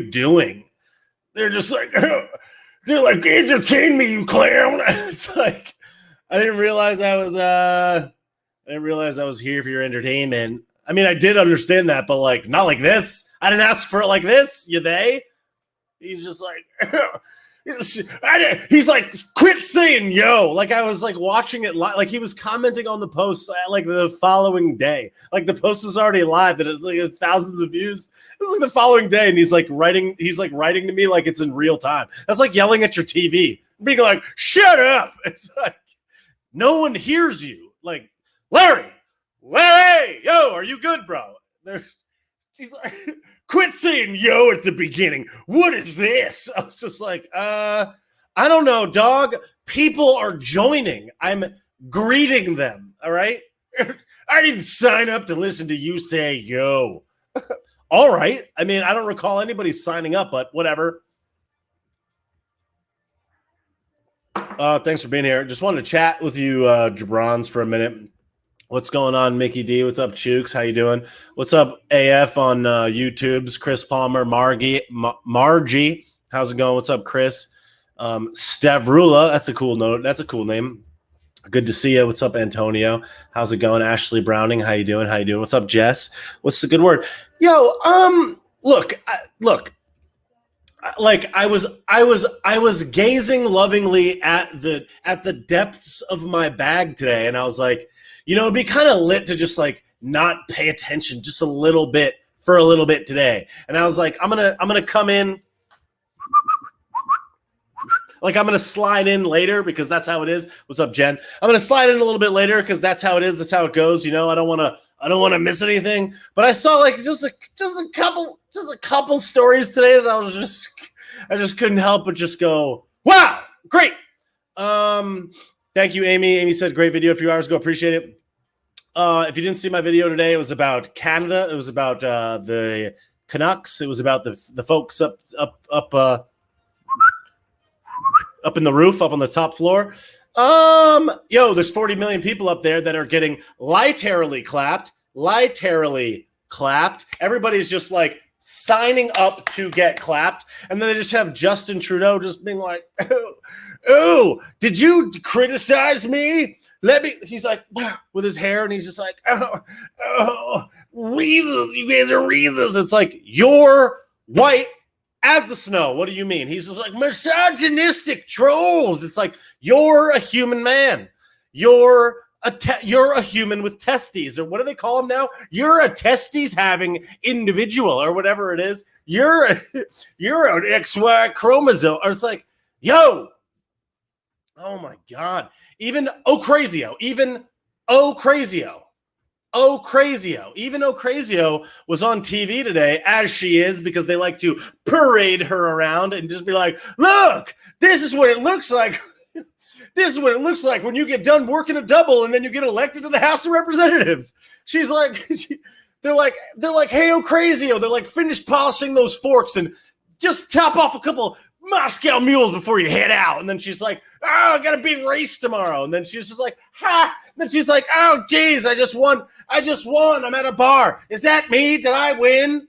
doing? They're just like, they're like, entertain me, you clown. It's like, I didn't realize I was here for your entertainment. I mean, I did understand that, but like, not like this. I didn't ask for it like this. He's just like, he's like, quit saying yo. Like I was like watching it live. Like he was commenting on the post like the following day. Like the post was already live and it's like thousands of views. It was like the following day and he's like writing to me like it's in real time. That's like yelling at your TV. Being like, shut up. It's like no one hears you. Like, Larry, yo, are you good, bro? She's like, quit saying yo at the beginning. What is this? I was just like, I don't know, dog. People are joining. I'm greeting them. All right. I didn't sign up to listen to you say yo. All right. I mean, I don't recall anybody signing up, but whatever. Thanks for being here. Just wanted to chat with you, Jabrons, for a minute. What's going on, Mickey D? What's up, Chooks? How you doing? What's up, AF on YouTube's Chris Palmer, Margie. How's it going? What's up, Chris? Stavrula, that's a cool note. That's a cool name. Good to see you. What's up, Antonio? How's it going? Ashley Browning, how you doing? What's up, Jess? What's the good word? Yo, look. Like I was gazing lovingly at the depths of my bag today, and I was like, you know, it'd be kind of lit to just like not pay attention just a little bit for a little bit today. And I was like, I'm gonna come in, like I'm gonna slide in later because that's how it is. What's up, Jen? I'm gonna slide in a little bit later because that's how it is. That's how it goes. You know, I don't want to miss anything. But I saw like just a couple stories today that I just couldn't help but just go, wow, great. Thank you, Amy. Amy said, great video a few hours ago. Appreciate it. If you didn't see my video today, it was about Canada. It was about the Canucks. It was about the folks up in the roof, up on the top floor. There's 40 million people up there that are getting literally clapped. Everybody's just like signing up to get clapped. And then they just have Justin Trudeau just being like, oh, did you criticize me? He's like, with his hair, and he's just like, oh, Reeses, you guys are Reeses. It's like, you're white as the snow. What do you mean? He's just like, misogynistic trolls. It's like, you're a human man. You're a human with testes, or what do they call them now? You're a testes having individual, or whatever it is. You're an XY chromosome. Or it's like, yo, oh my God. Even Crazio was on TV today, as she is, because they like to parade her around and just be like, look, this is what it looks like. This is what it looks like when you get done working a double and then you get elected to the House of Representatives. She's like, they're like, hey, Crazio. They're like, finish polishing those forks and just top off a couple Moscow mules before you head out. And then she's like, oh, I got a big race tomorrow. And then she's just like, ha. And then she's like, oh, geez, I just won. I'm at a bar. Is that me? Did I win?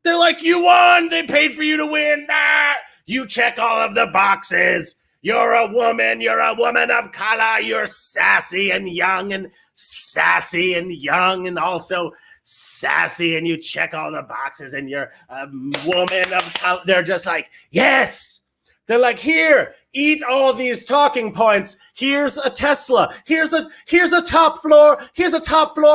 They're like, you won. They paid for you to win. Ah, you check all of the boxes. You're a woman of color. You're sassy and young and also sassy, and you check all the boxes, and you're a woman of color. They're just like, yes. They're like, here, eat all these talking points. Here's a Tesla. Here's a top floor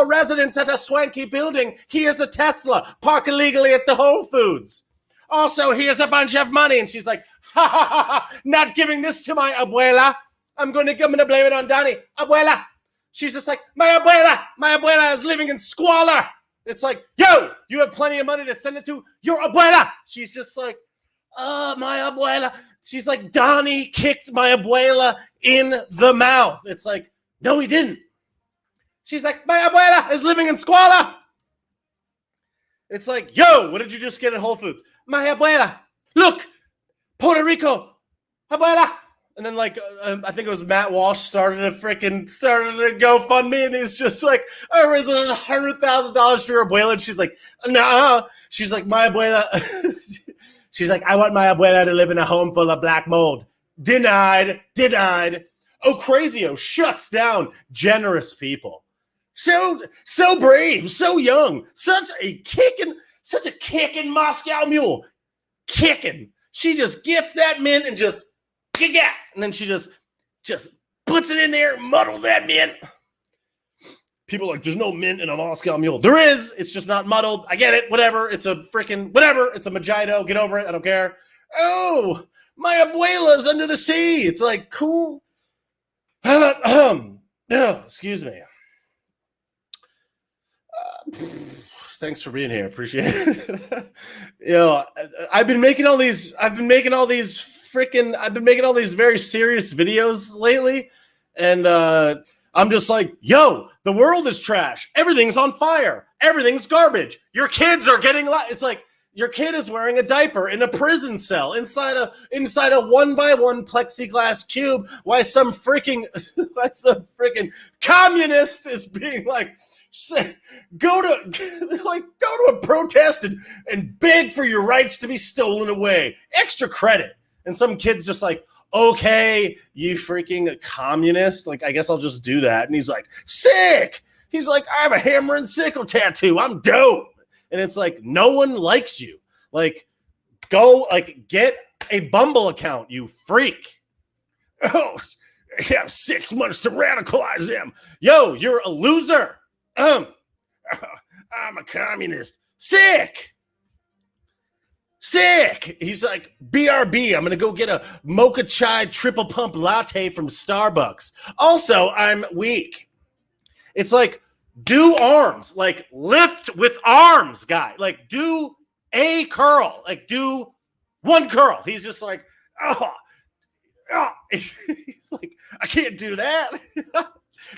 residence at a swanky building. Here's a Tesla. Park illegally at the Whole Foods. Also, here's a bunch of money. And she's like, ha, ha, ha, ha, not giving this to my abuela. I'm going to blame it on Donnie. Abuela. She's just like, my abuela is living in squalor. It's like, yo, you have plenty of money to send it to your abuela. She's just like, my abuela. She's like, Donnie kicked my abuela in the mouth. It's like, no, he didn't. She's like, my abuela is living in squalor. It's like, yo, what did you just get at Whole Foods? My abuela. Look, Puerto Rico. Abuela. And then, like, I think it was Matt Walsh started a GoFundMe, and he's just like, I raised $100,000 for your abuela. And she's like, nah. She's like, my abuela. She's like, I want my abuela to live in a home full of black mold. Denied. Oh, Crazyo shuts down generous people. So brave, so young, such a kicking Moscow mule. Kicking. She just gets that mint and just and then she just puts it in there, muddles that mint. People are like, there's no mint in a Moscow mule. There is. It's just not muddled. I get it. Whatever. It's a freaking whatever. It's a Mojito. Get over it. I don't care. Oh, my abuela's under the sea. It's like, cool. Excuse me. Thanks for being here. Appreciate it. I've been making all these very serious videos lately. And I'm just like, yo, the world is trash. Everything's on fire. Everything's garbage. Your kids are getting it's like your kid is wearing a diaper in a prison cell inside a 1x1 plexiglass cube. Why some freaking communist is being like, go to a protest and beg for your rights to be stolen away. Extra credit. And some kid's just like, okay, you freaking communist. Like, I guess I'll just do that. And he's like, sick. He's like, I have a hammer and sickle tattoo. I'm dope. And it's like, no one likes you. Like, go, like, get a Bumble account, you freak. Oh, I have 6 months to radicalize them. Yo, you're a loser. I'm a communist. Sick. He's like, BRB, I'm going to go get a mocha chai triple pump latte from Starbucks. Also, I'm weak. It's like, do arms. Like, lift with arms, guy. Like, do a curl. Like, do one curl. He's just like, oh. He's like, I can't do that.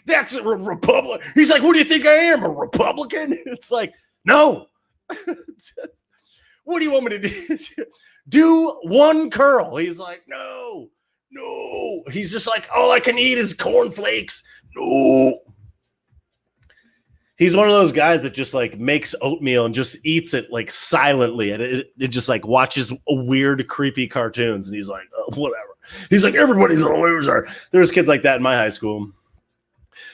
That's a Republican. He's like, what do you think I am, a Republican? It's like, no. What do you want me to do? Do one curl. He's like, no. He's just like, all I can eat is cornflakes. No. He's one of those guys that just like makes oatmeal and just eats it like silently. And it just like watches weird, creepy cartoons. And he's like, oh, whatever. He's like, everybody's a loser. There's kids like that in my high school.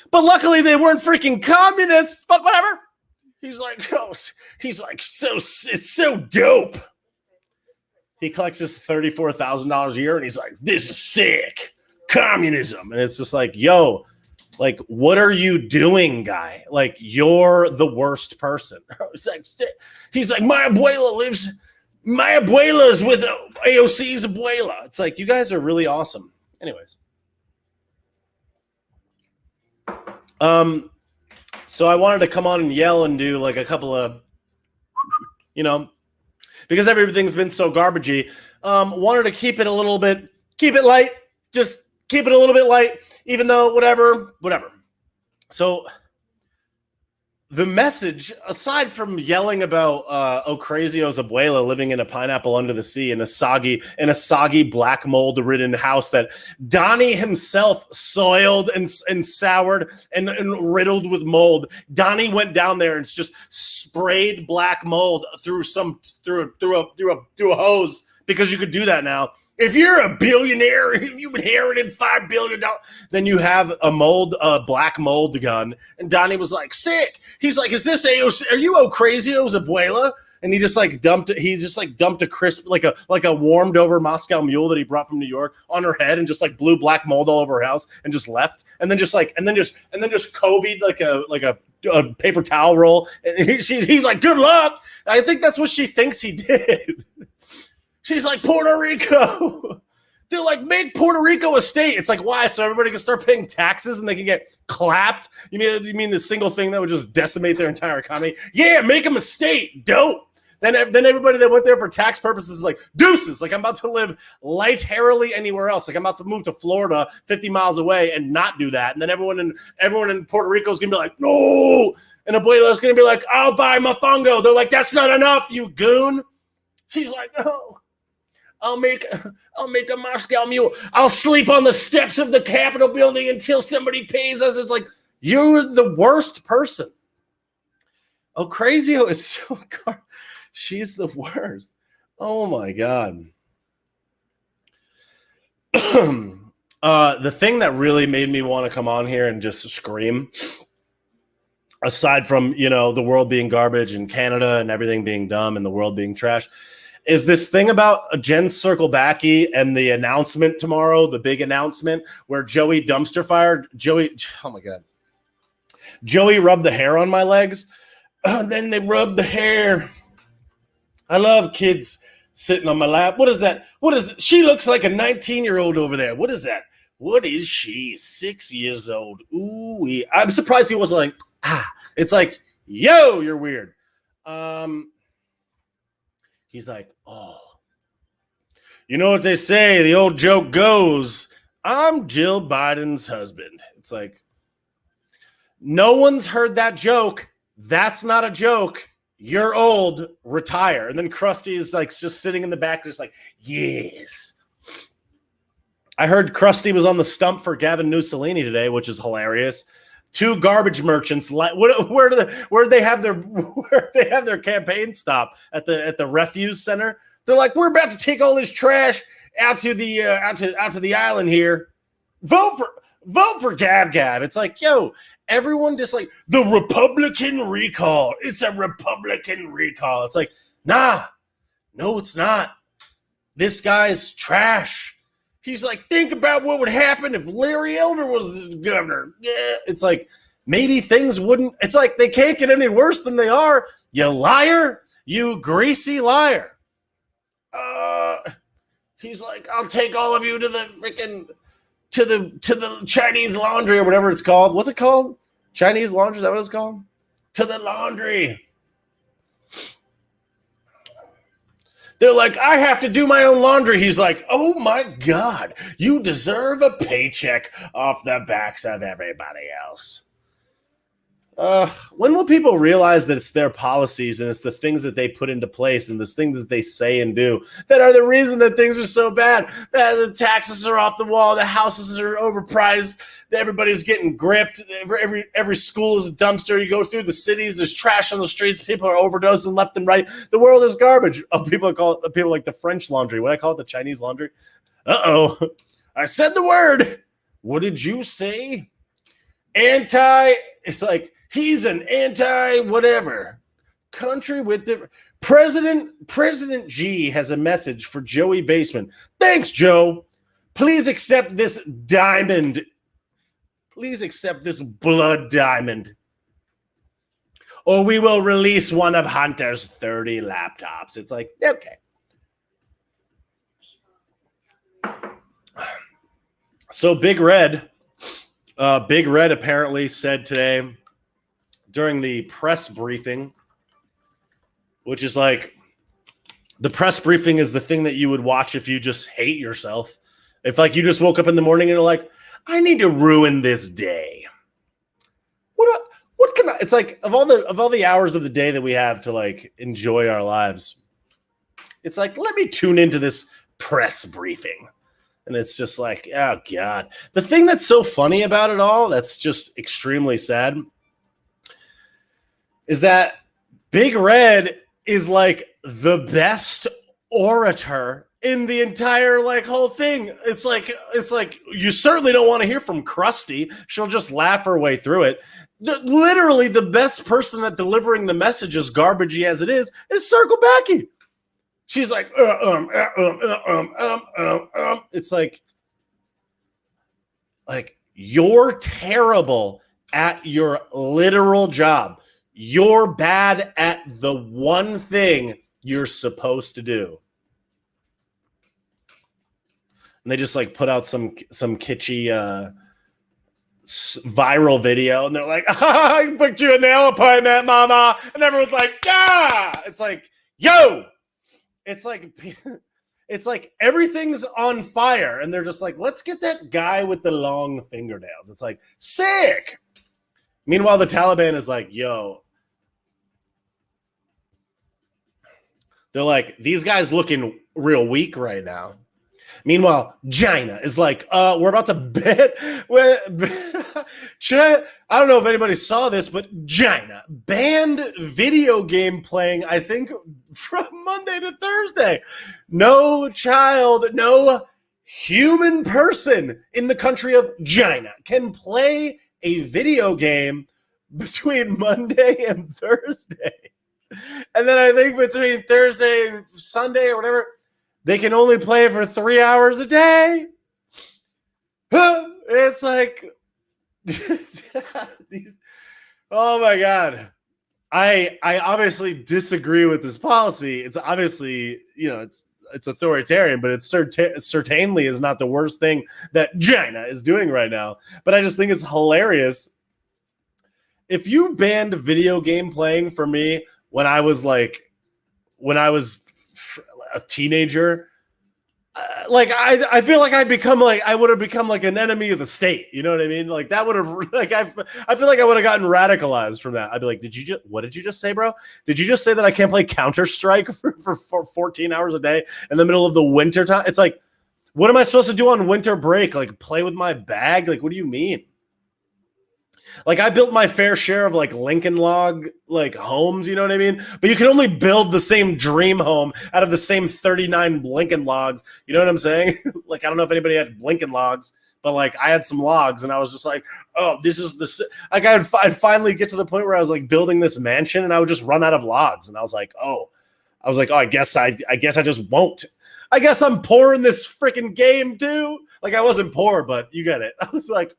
But luckily they weren't freaking communists, but whatever. He's like, oh, it's so dope. He collects his $34,000 a year and he's like, this is sick. Communism. And it's just like, yo, like, what are you doing, guy? Like, you're the worst person. He's like, my abuela is with AOC's abuela. It's like, you guys are really awesome. Anyways. So I wanted to come on and yell and do like a couple of, because everything's been so garbagey. Wanted to keep it light, just keep it a little bit light, even though whatever. So the message, aside from yelling about Crazyo's abuela living in a pineapple under the sea in a soggy black mold ridden house that Donnie himself soiled and soured and riddled with mold. Donnie went down there and just sprayed black mold through a hose, because you could do that now. If you're a billionaire, if you've inherited $5 billion, then you have a black mold gun. And Donnie was like, sick. He's like, is this AOC? Are you Crazyo's abuela? And he just dumped a crisp, like a warmed over Moscow mule that he brought from New York on her head and just like blew black mold all over her house and just left. And then just Kobe'd like a paper towel roll. And he's like, good luck. I think that's what she thinks he did. She's like, Puerto Rico. They're like, make Puerto Rico a state. It's like, why? So everybody can start paying taxes and they can get clapped? You mean the single thing that would just decimate their entire economy? Yeah, make them a state. Dope. Then everybody that went there for tax purposes is like, deuces. Like, I'm about to live light-hairily anywhere else. Like, I'm about to move to Florida 50 miles away and not do that. And then everyone in Puerto Rico is going to be like, no. And Abuela's going to be like, I'll buy mofongo. They're like, that's not enough, you goon. She's like, no. I'll make a Moscow mule. I'll sleep on the steps of the Capitol building until somebody pays us. It's like, you're the worst person. Oh, Crazyo is so she's the worst. Oh my God. The thing that really made me want to come on here and just scream, aside from, the world being garbage and Canada and everything being dumb and the world being trash, is this thing about Jen Circlebacky and the announcement tomorrow, the big announcement where Joey dumpster fired. Oh my God. Joey rubbed the hair on my legs. And then they rubbed the hair. I love kids sitting on my lap. What is that? She looks like a 19-year-old over there. What is that? What is she? 6 years old. Ooh, I'm surprised he wasn't like, It's like, yo, you're weird. He's like, oh. You know what they say? The old joke goes, I'm Jill Biden's husband. It's like, no one's heard that joke. That's not a joke. You're old. Retire. And then Krusty is like just sitting in the back, just like, yes. I heard Krusty was on the stump for Gavin Mussolini today, which is hilarious. 2 garbage merchants. Where do they have their campaign stop at the refuse center? They're like, we're about to take all this trash out to the island here. Vote for Gav Gav. It's like, yo, everyone just like the Republican recall. It's a Republican recall. It's like, nah, no, it's not. This guy's trash. He's like, think about what would happen if Larry Elder was the governor. Yeah. It's like, maybe things wouldn't. It's like they can't get any worse than they are. You liar. You greasy liar. He's like, I'll take all of you to the freaking, to the Chinese laundry or whatever it's called. What's it called? Chinese laundry? Is that what it's called? To the laundry. They're like, I have to do my own laundry. He's like, oh my God, you deserve a paycheck off the backs of everybody else. When will people realize that it's their policies and it's the things that they put into place and the things that they say and do that are the reason that things are so bad? The taxes are off the wall. The houses are overpriced. Everybody's getting gripped. Every school is a dumpster. You go through the cities. There's trash on the streets. People are overdosing left and right. The world is garbage. Oh, people like the French laundry. What I call it, the Chinese laundry. I said the word. What did you say? It's like, he's an anti-whatever country with the President G has a message for Joey Basement. Thanks, Joe. Please accept this diamond. Please accept this blood diamond. Or we will release one of Hunter's 30 laptops. It's like, okay. So Big Red apparently said today during the press briefing, which is like, the press briefing is the thing that you would watch if you just hate yourself. If like you just woke up in the morning and you're like, I need to ruin this day. What can I? It's like of all the hours of the day that we have to like enjoy our lives, it's like, let me tune into this press briefing. And it's just like, oh God. The thing that's so funny about it all, that's just extremely sad, is that Big Red is like the best orator in the entire like whole thing. It's like you certainly don't want to hear from Krusty. She'll just laugh her way through it. Literally the best person at delivering the message, as garbagey as it is Circlebacky. She's like, It's like you're terrible at your literal job. You're bad at the one thing you're supposed to do. And they just like put out some kitschy viral video, and they're like, I booked you a nail appointment, mama. And everyone's like, yeah. It's like, yo. It's like everything's on fire, and they're just like, let's get that guy with the long fingernails. It's like, sick. Meanwhile, the Taliban is like, yo. They're like, these guys looking real weak right now. Meanwhile, China is like, we're about to ban. I don't know if anybody saw this, but China banned video game playing, I think, from Monday to Thursday. No child, no human person in the country of China can play a video game between Monday and Thursday. And then I think between Thursday and Sunday or whatever, they can only play for 3 hours a day. It's like, oh my God. I obviously disagree with this policy. It's obviously, it's authoritarian, but it certainly is not the worst thing that China is doing right now. But I just think it's hilarious. If you banned video game playing for me when I was a teenager, I feel like I would have become like an enemy of the state. You know what I mean? Like that would have I feel like I would have gotten radicalized from that. I'd be like, what did you just say, bro? Did you just say that I can't play Counter-Strike for 14 hours a day in the middle of the winter time? It's like, what am I supposed to do on winter break? Like play with my bag? Like, what do you mean? Like I built my fair share of like Lincoln Log like homes, you know what I mean? But you can only build the same dream home out of the same 39 Lincoln Logs. You know what I'm saying? Like I don't know if anybody had Lincoln Logs, but like I had some logs and I was just like, oh, this is the like I'd finally get to the point where I was like building this mansion and I would just run out of logs and I was like, I guess I just won't. I guess I'm poor in this freaking game too. Like I wasn't poor, but you get it. I was like,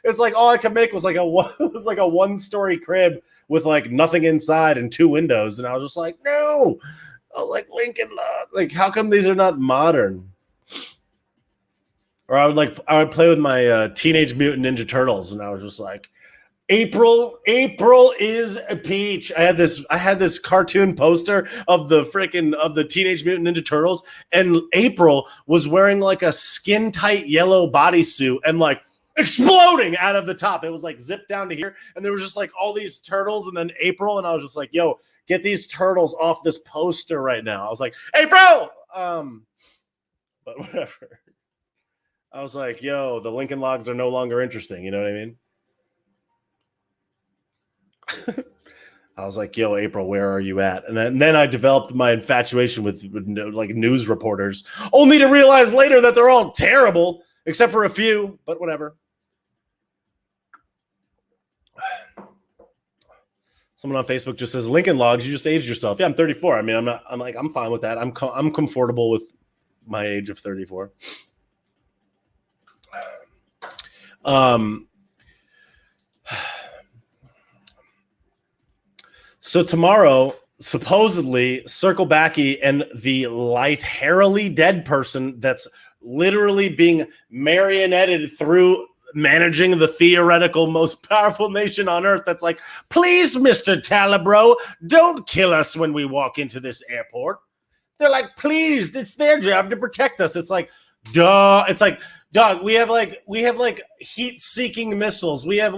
it's like all I could make was like a 1-story crib with like nothing inside and 2 windows, and I was just like, no. I was like, Lincoln Log. Like, how come these are not modern? Or I would play with my Teenage Mutant Ninja Turtles, and I was just like, April is a peach. I had this cartoon poster of the Teenage Mutant Ninja Turtles, and April was wearing like a skin tight yellow bodysuit and like exploding out of the top. It was like zipped down to here, and there was just like all these turtles, and then April, and I was just like, yo, get these turtles off this poster right now. I was like, April, but whatever. I was like, yo, the Lincoln Logs are no longer interesting. You know what I mean? I was like, yo, April, where are you at? And then I developed my infatuation with like news reporters, only to realize later that they're all terrible, except for a few, but whatever. Someone on Facebook just says, Lincoln Logs, you just aged yourself. Yeah, I'm 34. I mean, I'm fine with that. I'm comfortable with my age of 34. So tomorrow, supposedly, Circle Backy and the light-hairily dead person that's literally being marionetted through managing the theoretical most powerful nation on earth that's like, please, Mr. Talabro, don't kill us when we walk into this airport. They're like, please, it's their job to protect us. It's like, duh. It's like, dog, we have heat-seeking missiles. We have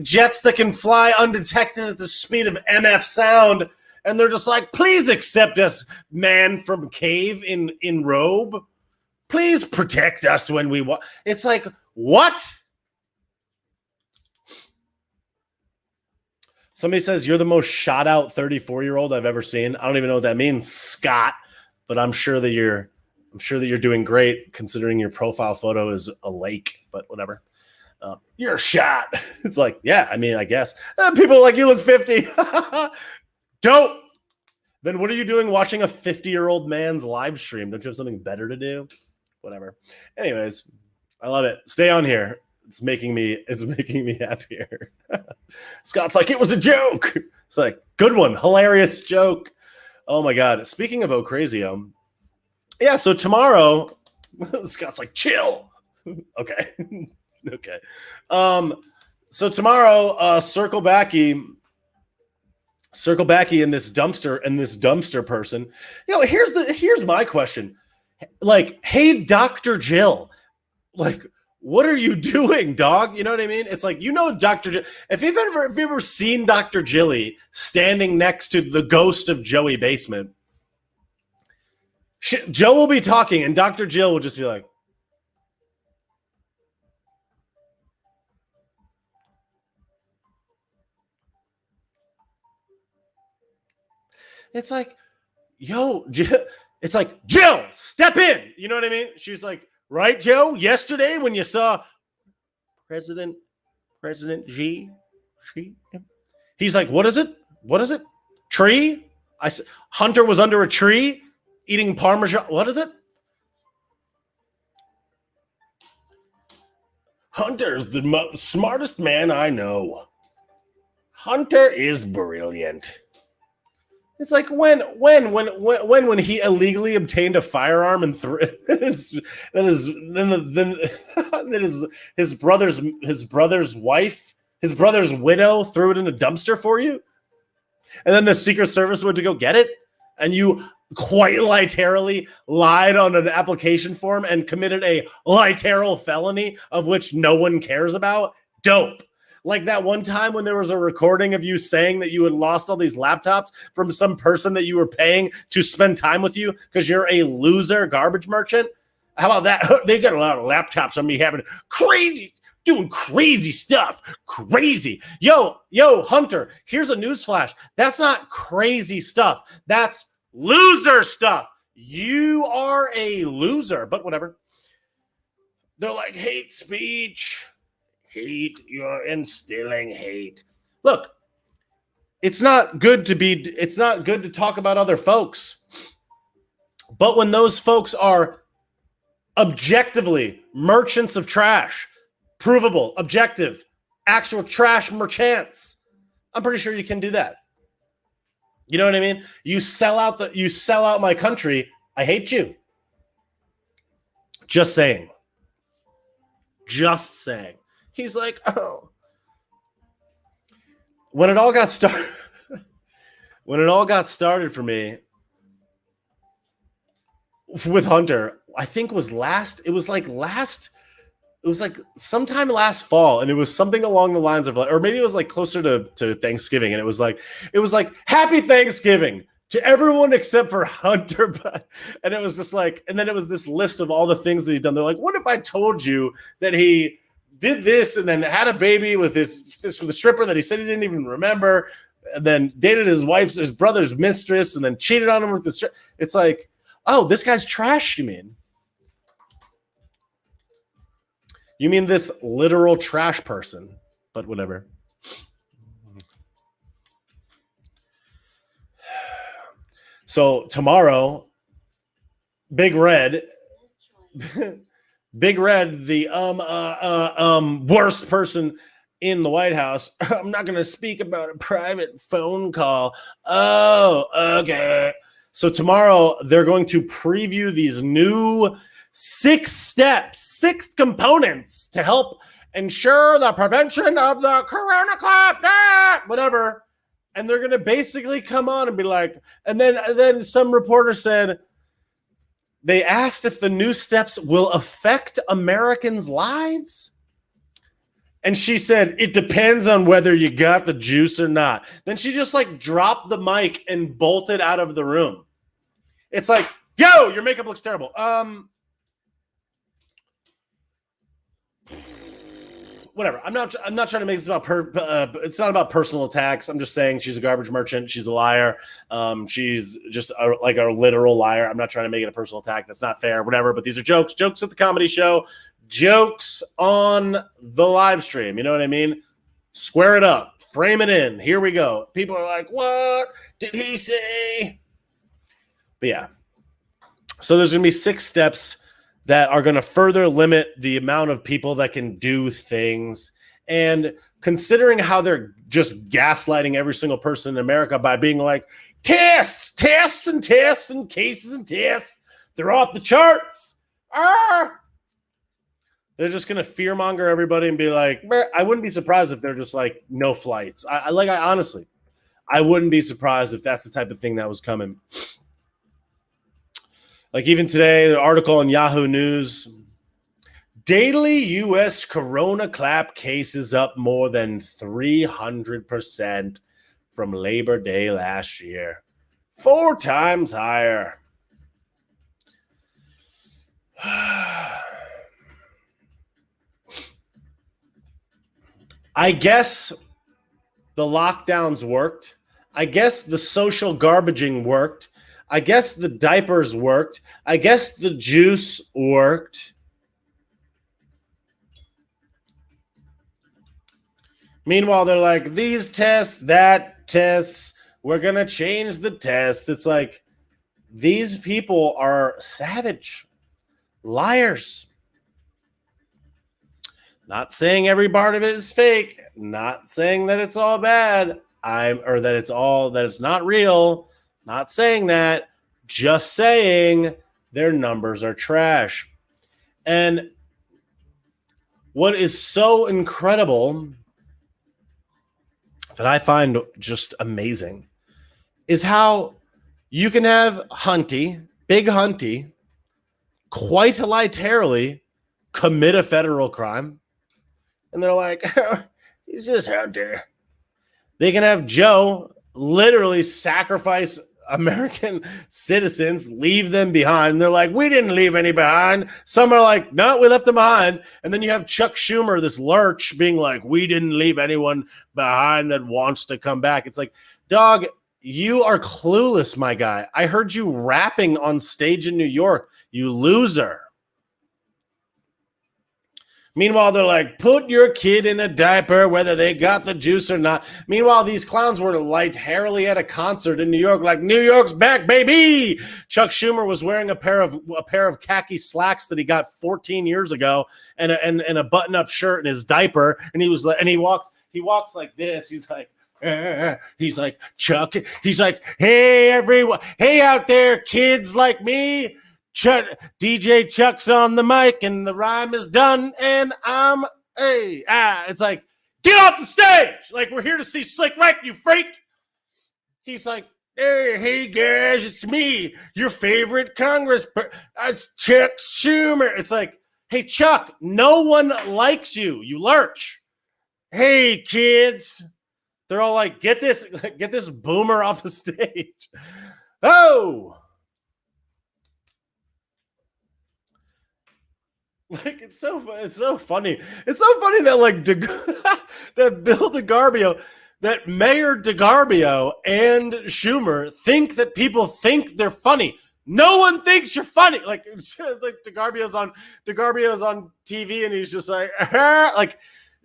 jets that can fly undetected at the speed of MF sound, and they're just like, please accept us, man from cave in robe. Please protect us when we walk. It's like, what? Somebody says you're the most shot out 34-year-old I've ever seen. I don't even know what that means, Scott, but I'm sure that you're doing great considering your profile photo is a lake, but whatever. You're shot. It's like, yeah, I mean, I guess. People are like, you look 50. Dope. Then what are you doing watching a 50-year-old man's live stream? Don't you have something better to do? Whatever. Anyways, I love it. Stay on here. It's making me happier. Scott's like, it was a joke. It's like, good one. Hilarious joke. Oh my God. Speaking of Ocrazio, yeah, so tomorrow, Scott's like, chill. Okay. Okay. So tomorrow, Circle Backy and this dumpster person. You know, here's my question. Like, hey, Dr. Jill, like, what are you doing, dog? You know what I mean? It's like, Dr. Jill. If you've ever seen Dr. Jilly standing next to the ghost of Joey Basement, Joe will be talking, and Dr. Jill will just be like, it's like, yo, it's like, Jill, step in. You know what I mean? She's like, right, Joe? Yesterday when you saw President Xi, he's like, what is it? What is it? Tree? I said, Hunter was under a tree eating Parmesan. What is it? Hunter's the smartest man I know. Hunter is brilliant. It's like when he illegally obtained a firearm and then his brother's wife, his brother's widow threw it in a dumpster for you, and then the Secret Service went to go get it, and you quite literally lied on an application form and committed a literal felony of which no one cares about. Dope. Like that one time when there was a recording of you saying that you had lost all these laptops from some person that you were paying to spend time with you because you're a loser garbage merchant. How about that? They got a lot of laptops on me doing crazy stuff. Crazy. Yo, Hunter, here's a newsflash. That's not crazy stuff. That's loser stuff. You are a loser, but whatever. They're like, hate speech. Hate, you're instilling hate. Look, it's not good to talk about other folks. But when those folks are objectively merchants of trash, provable, objective, actual trash merchants, I'm pretty sure you can do that. You know what I mean? You sell out my country, I hate you. Just saying. Just saying. He's like, oh. When it all got started for me with Hunter, I think it was sometime last fall, and it was something along the lines of like, or maybe it was like closer to Thanksgiving, and it was like Happy Thanksgiving to everyone except for Hunter. And it was just like, and then it was this list of all the things that he'd done. They're like, what if I told you that he did this and then had a baby with this with a stripper that he said he didn't even remember, and then dated his brother's mistress, and then cheated on him with the stripper. It's like, oh, this guy's trash, you mean? You mean this literal trash person, but whatever. So tomorrow, Big Red, the worst person in the White House. I'm not going to speak about a private phone call. Oh, okay. So tomorrow they're going to preview these new 6 components to help ensure the prevention of the corona whatever. And they're going to basically come on and be like, and then some reporter said, they asked if the new steps will affect Americans' lives. And she said, it depends on whether you got the juice or not. Then she just like dropped the mic and bolted out of the room. It's like, yo, your makeup looks terrible. Whatever. I'm not trying to make this about it's not about personal attacks. I'm just saying she's a garbage merchant. She's a liar. She's just like a literal liar. I'm not trying to make it a personal attack. That's not fair. Whatever. But these are jokes at the comedy show, jokes on the live stream. You know what I mean? Square it up, frame it in. Here we go. People are like, what did he say? But yeah. So there's going to be 6 steps that are going to further limit the amount of people that can do things. And considering how they're just gaslighting every single person in America by being like, tests and cases and tests, they're off the charts. They're just going to fearmonger everybody and be like, I wouldn't be surprised if they're just like, no flights. I honestly, I wouldn't be surprised if that's the type of thing that was coming. Like even today, the article on Yahoo News, daily U.S. corona clap cases up more than 300% from Labor Day last year. 4 times higher. I guess the lockdowns worked. I guess the social garbaging worked. I guess the diapers worked. I guess the juice worked. Meanwhile, they're like, these tests, that tests, we're going to change the test. It's like, these people are savage liars. Not saying every part of it is fake. Not saying that it's all bad. Or that it's not real. Not saying that. Just saying their numbers are trash. And what is so incredible that I find just amazing is how you can have Big Hunty, quite literally commit a federal crime. And they're like, he's just out there. They can have Joe literally sacrifice American citizens, leave them behind. They're like, we didn't leave any behind. Some are like, no, we left them behind. And then you have Chuck Schumer, this lurch, being like, we didn't leave anyone behind that wants to come back. It's like, dog, you are clueless, my guy. I heard you rapping on stage in New York, you loser. Meanwhile, they're like, put your kid in a diaper, whether they got the juice or not. Meanwhile, these clowns were lightheartedly at a concert in New York, like, New York's back, baby. Chuck Schumer was wearing a pair of khaki slacks that he got 14 years ago, and a button-up shirt and his diaper, and he walks like this. He's like, Chuck. He's like, hey everyone, hey out there, kids like me. DJ Chuck's on the mic and the rhyme is done and it's like, get off the stage, like, we're here to see Slick Rick, you freak. He's like, hey guys, it's me, your favorite it's Chuck Schumer. It's like, hey Chuck, no one likes you, you lurch. Hey kids, they're all like, get this boomer off the stage. Oh, like, it's so funny. It's so funny that, like, that Bill HotDeGarbio, that Mayor DeGarbio and Schumer think that people think they're funny. No one thinks you're funny. Like DeGarbio's on TV and he's just like, like,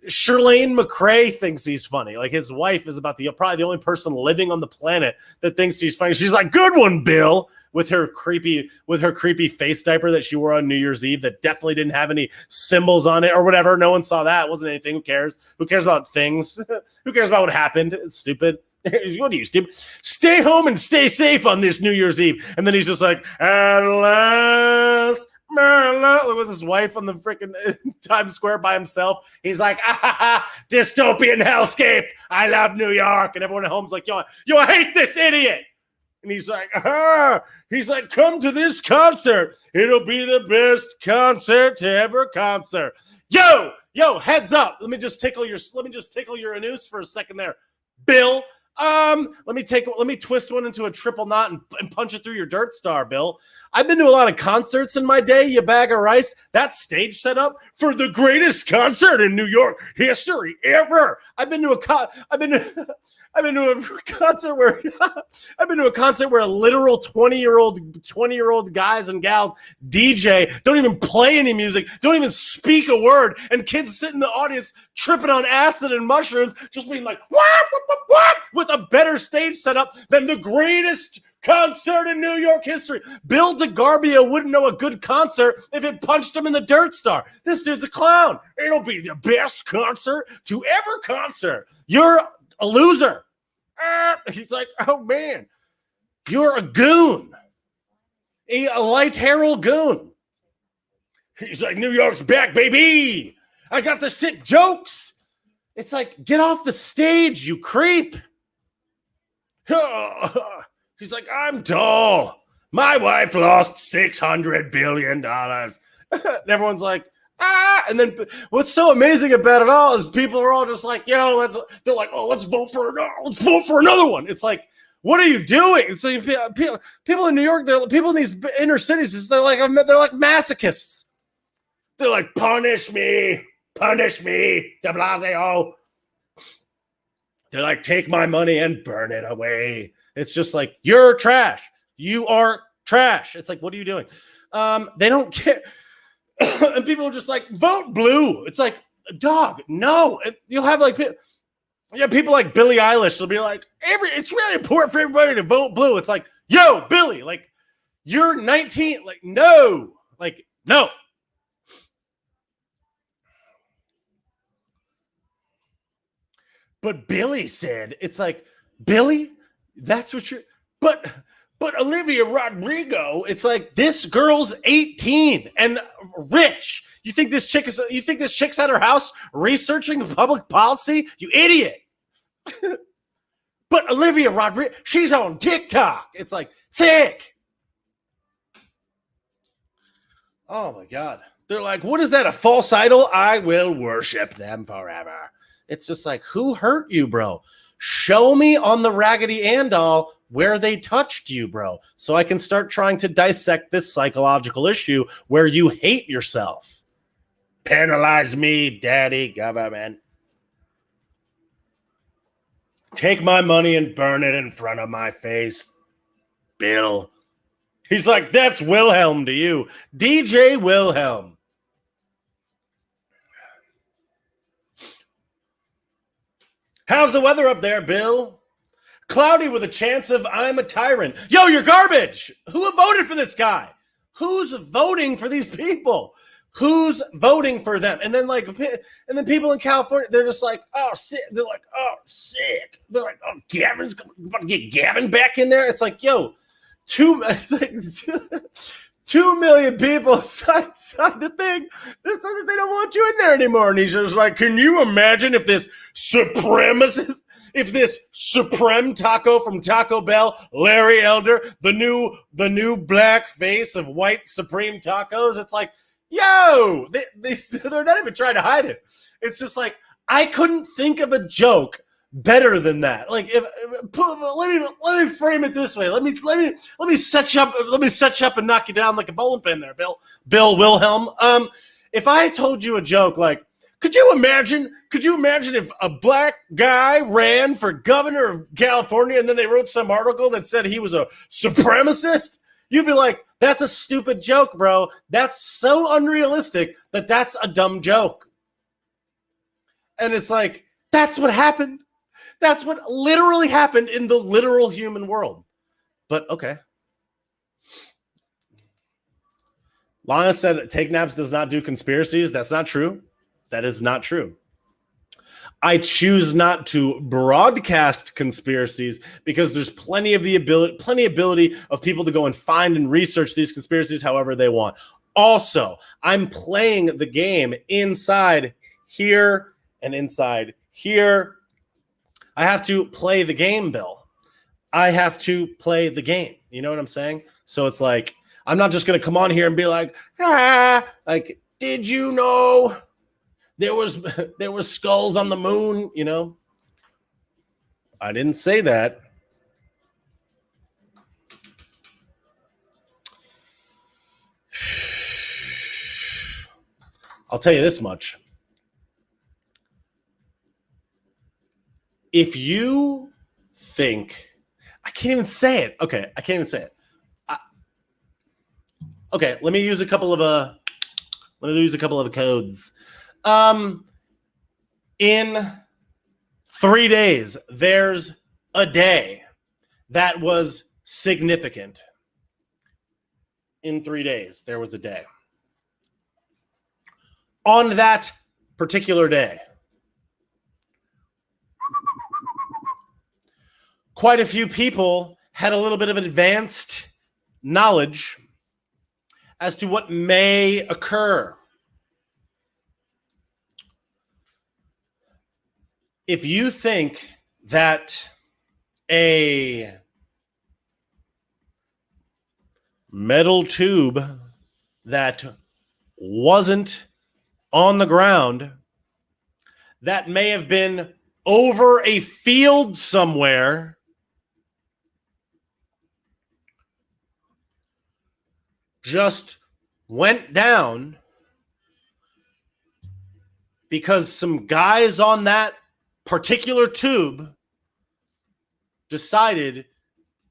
Shirlane McRae thinks he's funny. Like, his wife is probably the only person living on the planet that thinks he's funny. She's like, good one, Bill. With her creepy face diaper that she wore on New Year's Eve that definitely didn't have any symbols on it or whatever. No one saw that. It wasn't anything. Who cares? Who cares about things? Who cares about what happened? It's stupid. What are you, stupid? Stay home and stay safe on this New Year's Eve. And then he's just like, at last, with his wife on the freaking Times Square by himself. He's like, dystopian hellscape. I love New York. And everyone at home's like, yo, I hate this idiot. And he's like, come to this concert. It'll be the best concert to ever concert. Yo, heads up. Let me just tickle your anus for a second there, Bill. Let me twist one into a triple knot and punch it through your dirt star, Bill. I've been to a lot of concerts in my day, you bag of rice. That stage set up for the greatest concert in New York history ever. I've been to a concert where a literal 20-year-old guys and gals DJ don't even play any music, don't even speak a word, and kids sit in the audience tripping on acid and mushrooms, just being like, what, with a better stage setup than the greatest concert in New York history. Bill DeGarbio wouldn't know a good concert if it punched him in the dirt star. This dude's a clown. It'll be the best concert to ever concert. You're a loser. He's like, oh man, you're a goon, a light-haired goon. He's like, New York's back, baby. I got the sick jokes. It's like, get off the stage, you creep. He's like, I'm tall. My wife lost $600 billion. And everyone's like, and then what's so amazing about it all is people are all just like, let's vote for another one. It's like, What are you doing? It's like people in New York, people in these inner cities, they're like masochists. They're like, punish me, de Blasio. They're like, take my money and burn it away. It's just like, you're trash. You are trash. It's like, what are you doing? They don't care. And people are just like, vote blue. It's like, dog, no. You'll have like, people like Billie Eilish. They'll be like, it's really important for everybody to vote blue. It's like, yo, Billie, like, you're 19. Like, no. Like, no. But Billie said, it's like, Billie, that's what you're, but Olivia Rodrigo, it's like, this girl's 18 and rich. You think this chick's at her house researching public policy? You idiot. But Olivia Rodrigo, she's on TikTok. It's like, sick. Oh my God. They're like, what is that, a false idol? I will worship them forever. It's just like, who hurt you, bro? Show me on the Raggedy Ann doll where they touched you, bro, so I can start trying to dissect this psychological issue where you hate yourself. Penalize me, daddy government. Take my money and burn it in front of my face, Bill. He's like, that's Wilhelm to you. DJ Wilhelm. How's the weather up there, Bill? Cloudy with a chance of I'm a tyrant. Yo, you're garbage. Who voted for this guy? Who's voting for these people? Who's voting for them? And then people in California, they're just like, oh, sick. They're like, oh, sick. They're like, oh, Gavin's about to get Gavin back in there. It's like, yo, 2 million people signed the thing that said that they don't want you in there anymore. And he's just like, can you imagine if this supremacist, if this supreme taco from Taco Bell, Larry Elder, the new black face of white supreme tacos? It's like, yo, they're not even trying to hide it. It's just like, I couldn't think of a joke better than that. Like, let me frame it this way. Let me set you up and knock you down like a bowling pin there, Bill Wilhelm. If I told you a joke like, could you imagine if a black guy ran for governor of California and then they wrote some article that said he was a supremacist? You'd be like, that's a stupid joke, bro. That's so unrealistic that's a dumb joke. And it's like, that's what happened. That's what literally happened in the literal human world. But okay. Lana said Take Naps does not do conspiracies. That's not true. That is not true. I choose not to broadcast conspiracies because there's plenty ability of people to go and find and research these conspiracies however they want. Also, I'm playing the game inside here and inside here. I have to play the game, Bill. I have to play the game. You know what I'm saying? So it's like, I'm not just going to come on here and be like, like, did you know there was skulls on the moon? You know, I didn't say that. I'll tell you this much. If you think, I can't even say it. Okay, I can't even say it. Okay, let me use a couple of codes. In 3 days, there's a day that was significant. In 3 days, there was a day. On that particular day, quite a few people had a little bit of advanced knowledge as to what may occur. If you think that a metal tube that wasn't on the ground, that may have been over a field somewhere, just went down because some guys on that particular tube decided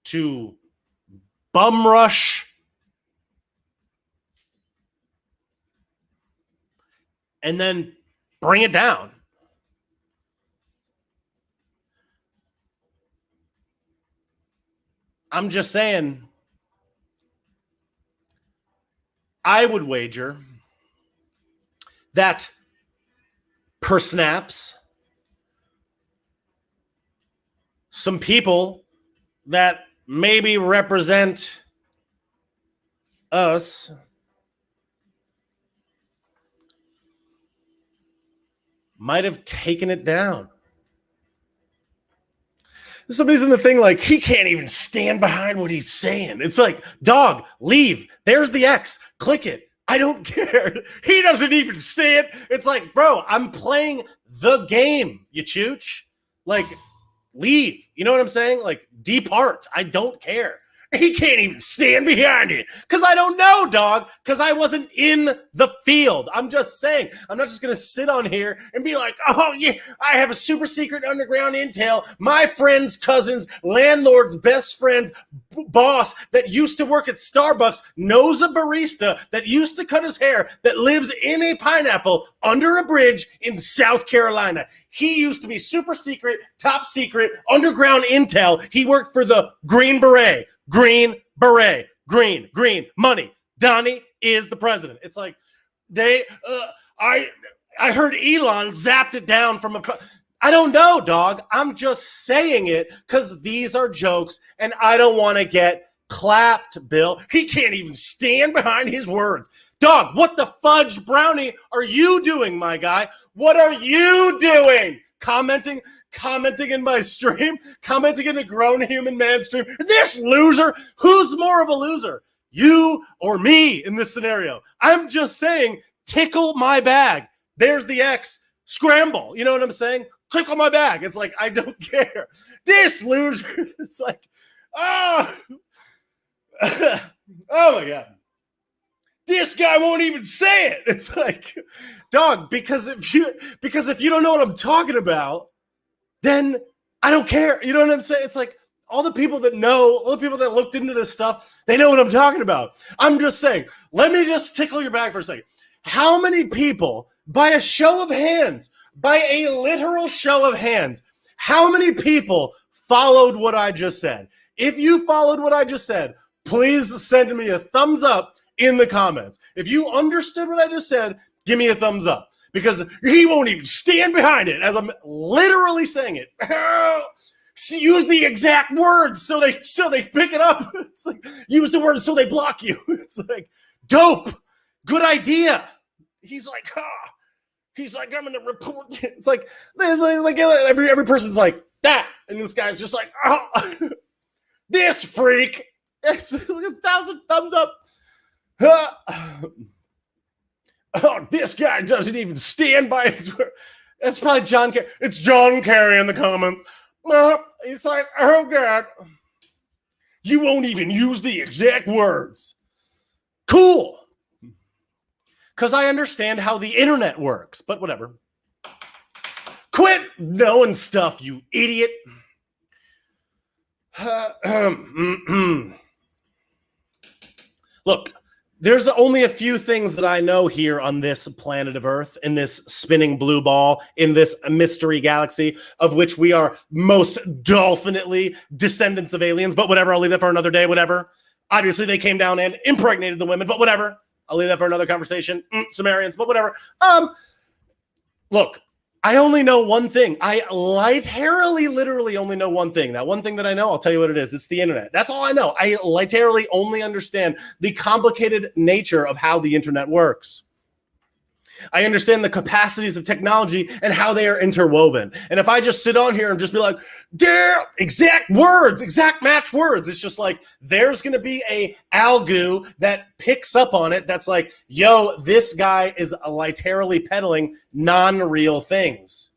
to bum rush and then bring it down. I'm just saying, I would wager that per snaps, some people that maybe represent us might have taken it down. Somebody's in the thing like, he can't even stand behind what he's saying. It's like, dog, leave. There's the X. Click it. I don't care. He doesn't even stand. It's like, bro, I'm playing the game, you chooch. Like, leave. You know what I'm saying? Like, depart. I don't care. He can't even stand behind it. Because I don't know, dog. Because I wasn't in the field. I'm just saying. I'm not just going to sit on here and be like, oh, yeah, I have a super secret underground intel. My friend's cousin's landlord's best friend's boss that used to work at Starbucks knows a barista that used to cut his hair that lives in a pineapple under a bridge in South Carolina. He used to be super secret, top secret, underground intel. He worked for the Green Beret. Green Beret. Green money. Donnie is the president. It's like, I heard Elon zapped it down from I don't know, dog. I'm just saying it because these are jokes and I don't want to get clapped, Bill. He can't even stand behind his words. Dog, what the fudge brownie are you doing, my guy? What are you doing? Commenting in my stream, commenting in a grown human man stream. This loser, who's more of a loser? You or me in this scenario? I'm just saying, tickle my bag. There's the X. Scramble. You know what I'm saying? Tickle my bag. It's like, I don't care. This loser. It's like, oh, oh my God. This guy won't even say it. It's like, dog, because if you don't know what I'm talking about, then I don't care. You know what I'm saying? It's like all the people that know, all the people that looked into this stuff, they know what I'm talking about. I'm just saying, let me just tickle your back for a second. How many people, by a show of hands, by a literal show of hands, how many people followed what I just said? If you followed what I just said, please send me a thumbs up in the comments. If you understood what I just said, give me a thumbs up. Because he won't even stand behind it as I'm literally saying it. Use the exact words so they pick it up. It's like, use the words so they block you. It's like, dope. Good idea. He's like, I'm gonna report. It's like every person's like that, and this guy's just like, oh, this freak. It's like 1,000 thumbs up. Oh, this guy doesn't even stand by his word. That's probably John Kerry. It's John Kerry in the comments. It's like, oh, God. You won't even use the exact words. Cool. Because I understand how the internet works, but whatever. Quit knowing stuff, you idiot. Look. There's only a few things that I know here on this planet of Earth, in this spinning blue ball, in this mystery galaxy, of which we are most dolphinately descendants of aliens. But whatever, I'll leave that for another day, whatever. Obviously, they came down and impregnated the women, but whatever. I'll leave that for another conversation. Sumerians, but whatever. Look, I only know one thing. I literally only know one thing. That one thing that I know, I'll tell you what it is. It's the internet. That's all I know. I literally only understand the complicated nature of how the internet works. I understand the capacities of technology and how they are interwoven. And if I just sit on here and just be like, damn, exact words, exact match words, it's just like, there's going to be a algo that picks up on it that's like, yo, this guy is literally peddling non-real things.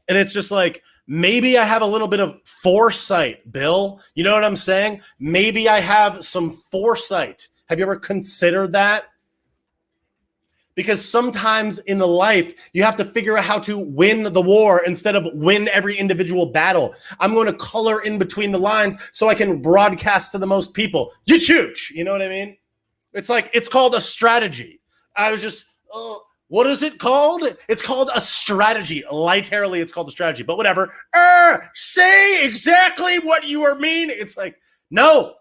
And it's just like, maybe I have a little bit of foresight, Bill. You know what I'm saying? Maybe I have some foresight. Have you ever considered that? Because sometimes in the life, you have to figure out how to win the war instead of win every individual battle. I'm going to color in between the lines so I can broadcast to the most people. You chooch. You know what I mean? It's like, it's called a strategy. I was just, what is it called? It's called a strategy. Literally, it's called a strategy. But whatever. Say exactly what you are mean. It's like, no.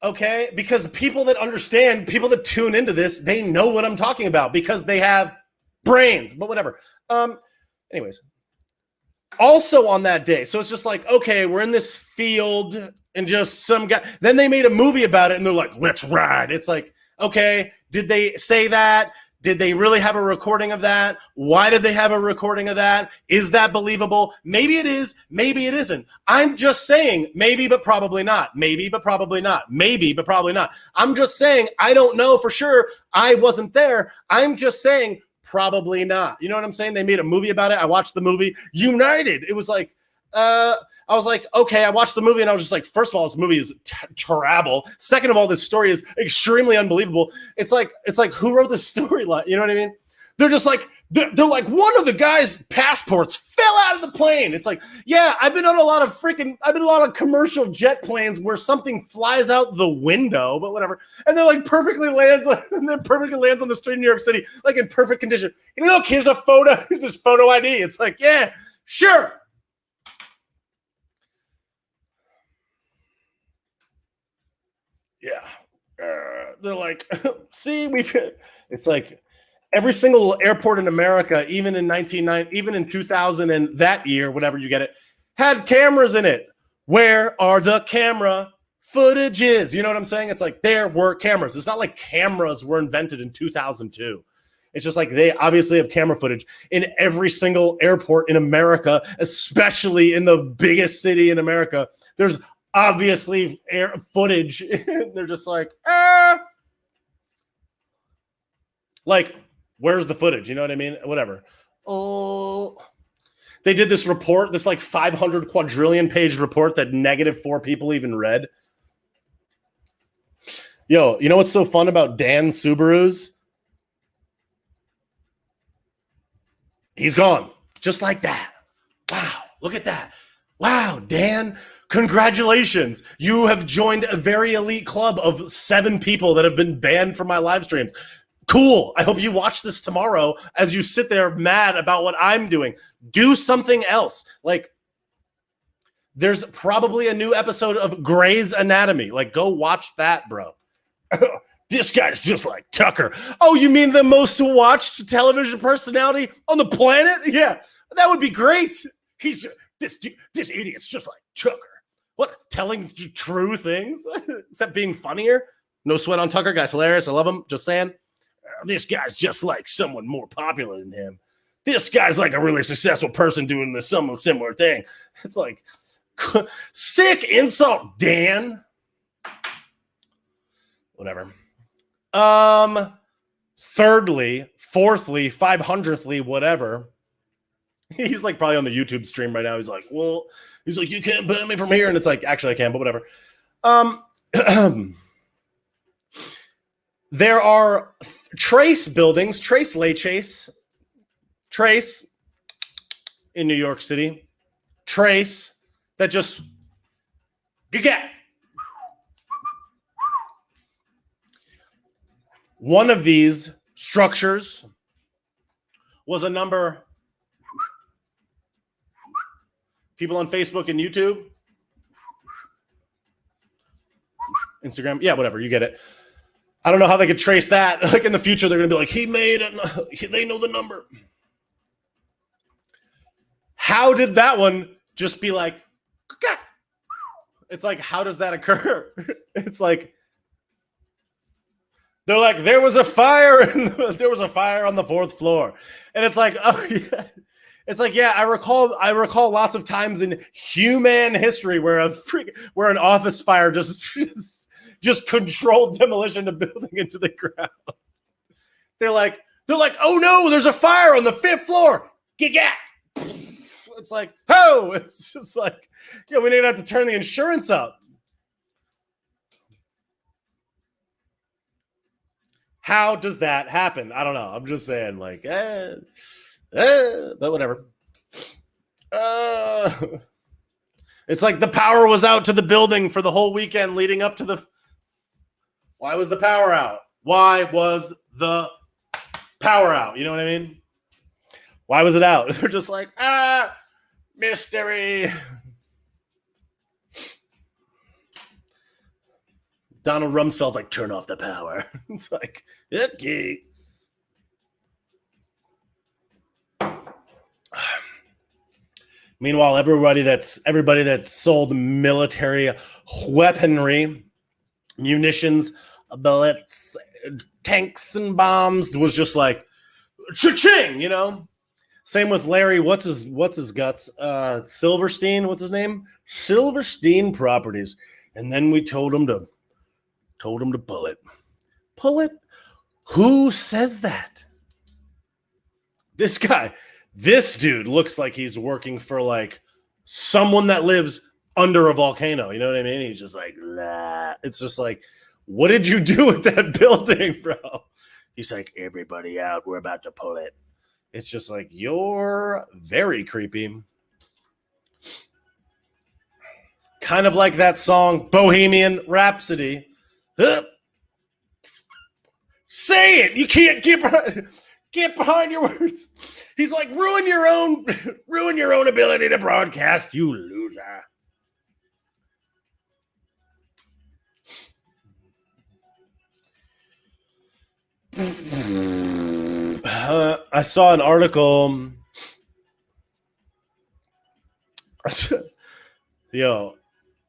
Okay, because people that understand, people that tune into this, they know what I'm talking about because they have brains, but whatever. Anyways, also on that day, so it's just like, okay, we're in this field and just some guy, then they made a movie about it and they're like, let's ride. It's like, okay, did they say that? Did they really have a recording of that? Why did they have a recording of that? Is that believable? Maybe it is. Maybe it isn't. I'm just saying maybe, but probably not. Maybe, but probably not. Maybe, but probably not. I'm just saying I don't know for sure. I wasn't there. I'm just saying probably not. You know what I'm saying? They made a movie about it. I watched the movie United. It was like, I was like, okay, I watched the movie and I was just like, first of all, this movie is terrible. Second of all, this story is extremely unbelievable. It's like who wrote this storyline? You know what I mean? They're just like, they're like, one of the guy's passports fell out of the plane. It's like, yeah, I've been on a lot of commercial jet planes where something flies out the window, but whatever. And they're like perfectly lands on the street in New York City, like in perfect condition. And look, here's a photo, here's this photo ID. It's like, yeah, sure. Yeah, they're like, see, it's like every single airport in America, even in 2000 and that year, whatever you get it, had cameras in it. Where are the camera footages? You know what I'm saying? It's like there were cameras. It's not like cameras were invented in 2002. It's just like they obviously have camera footage in every single airport in America, especially in the biggest city in America. There's obviously air footage. They're just like, like, where's the footage? You know what I mean? Whatever. Oh, they did this report, this like 500 quadrillion page report that -4 people even read. Yo, you know what's so fun about Dan Subarus? He's gone just like that. Wow, look at that. Wow, Dan, congratulations. You have joined a very elite club of 7 people that have been banned from my live streams. Cool. I hope you watch this tomorrow as you sit there mad about what I'm doing. Do something else. Like, there's probably a new episode of Grey's Anatomy. Like, go watch that, bro. This guy's just like Tucker. Oh, you mean the most watched television personality on the planet? Yeah, that would be great. This idiot's just like Tucker. What, telling true things? Except being funnier? No sweat on Tucker. Guy's hilarious. I love him. Just saying. This guy's just like someone more popular than him. This guy's like a really successful person doing this similar thing. It's like, sick insult, Dan. Whatever. Thirdly, fourthly, 500thly, whatever. He's like probably on the YouTube stream right now. He's like, you can't ban me from here. And it's like, actually I can, but whatever. There are Trace buildings, Trace in New York City. Trace that just get. One of these structures was a number. People on Facebook and YouTube, Instagram, yeah, whatever, you get it. I don't know how they could trace that. Like in the future, they're going to be like, they know the number. How did that one just be like, it's like, how does that occur? It's like, they're like, there was a fire on the 4th floor. And it's like, oh yeah. It's like, yeah, I recall lots of times in human history where an office fire just controlled demolition of building into the ground. They're like, oh no, there's a fire on the 5th floor. Gigat. It's like, oh, it's just like, yeah, we didn't have to turn the insurance up. How does that happen? I don't know. I'm just saying, like, but whatever. It's like the power was out to the building for the whole weekend leading up to the. Why was the power out? Why was the power out? You know what I mean? Why was it out? They're just like, mystery. Donald Rumsfeld's like, turn off the power. It's like, okay. Meanwhile, everybody that sold military weaponry, munitions, bullets, tanks, and bombs was just like, cha-ching, you know? Same with Larry, what's his guts? Silverstein, what's his name? Silverstein Properties. And then we told him to pull it. Pull it? Who says that? This dude looks like he's working for like someone that lives under a volcano. You know what I mean? He's just like, nah. It's just like, what did you do with that building, bro? He's like, everybody out. We're about to pull it. It's just like, you're very creepy. Kind of like that song, Bohemian Rhapsody. Say it. You can't get behind your words. He's like, ruin your own ability to broadcast, you loser. I saw an article. Yo,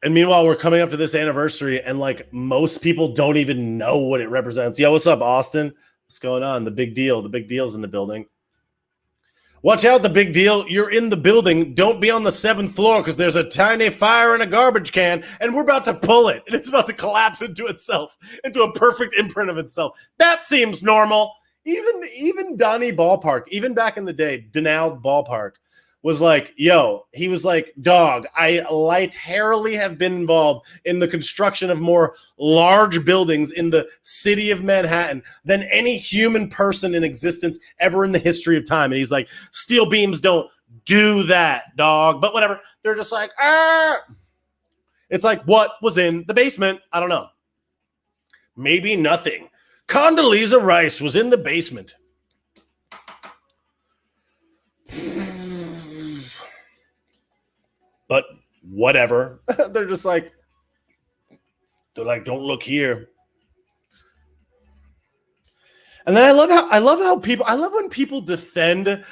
and meanwhile, we're coming up to this anniversary, and like most people don't even know what it represents. Yo, what's up, Austin? What's going on? The big deal. The big deal's in the building. Watch out, the big deal. You're in the building. Don't be on the 7th floor because there's a tiny fire in a garbage can, and we're about to pull it, and it's about to collapse into itself, into a perfect imprint of itself. That seems normal. Even Donnie Ballpark, even back in the day, Donald Ballpark was like, yo, he was like, dog, I literally have been involved in the construction of more large buildings in the city of Manhattan than any human person in existence ever in the history of time. And he's like, steel beams don't do that, dog. But whatever. They're just like, It's like, what was in the basement? I don't know. Maybe nothing. Condoleezza Rice was in the basement. But whatever. They're like, don't look here. And then I love when people defend the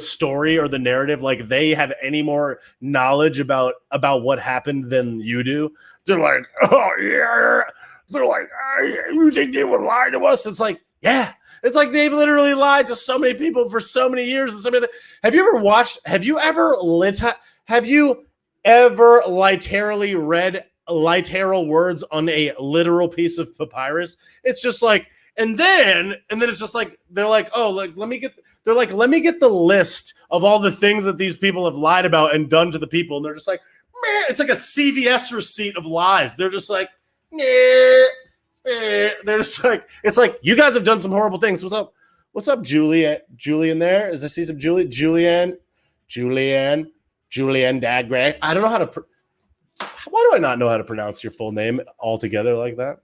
story or the narrative like they have any more knowledge about what happened than you do. They're like, oh yeah. They're like, you think they would lie to us? It's like, yeah. It's like they've literally lied to so many people for so many years. And have you ever literally read literal words on a literal piece of papyrus? It's just like, and then it's just like, they're like, oh, like, let me get the list of all the things that these people have lied about and done to the people. And they're just like, man, it's like a CVS receipt of lies. They're just like, they're just like, it's like, you guys have done some horrible things. What's up, Julian there? Is I see some Julianne Dagray. I don't know how to why do I not know how to pronounce your full name altogether like that?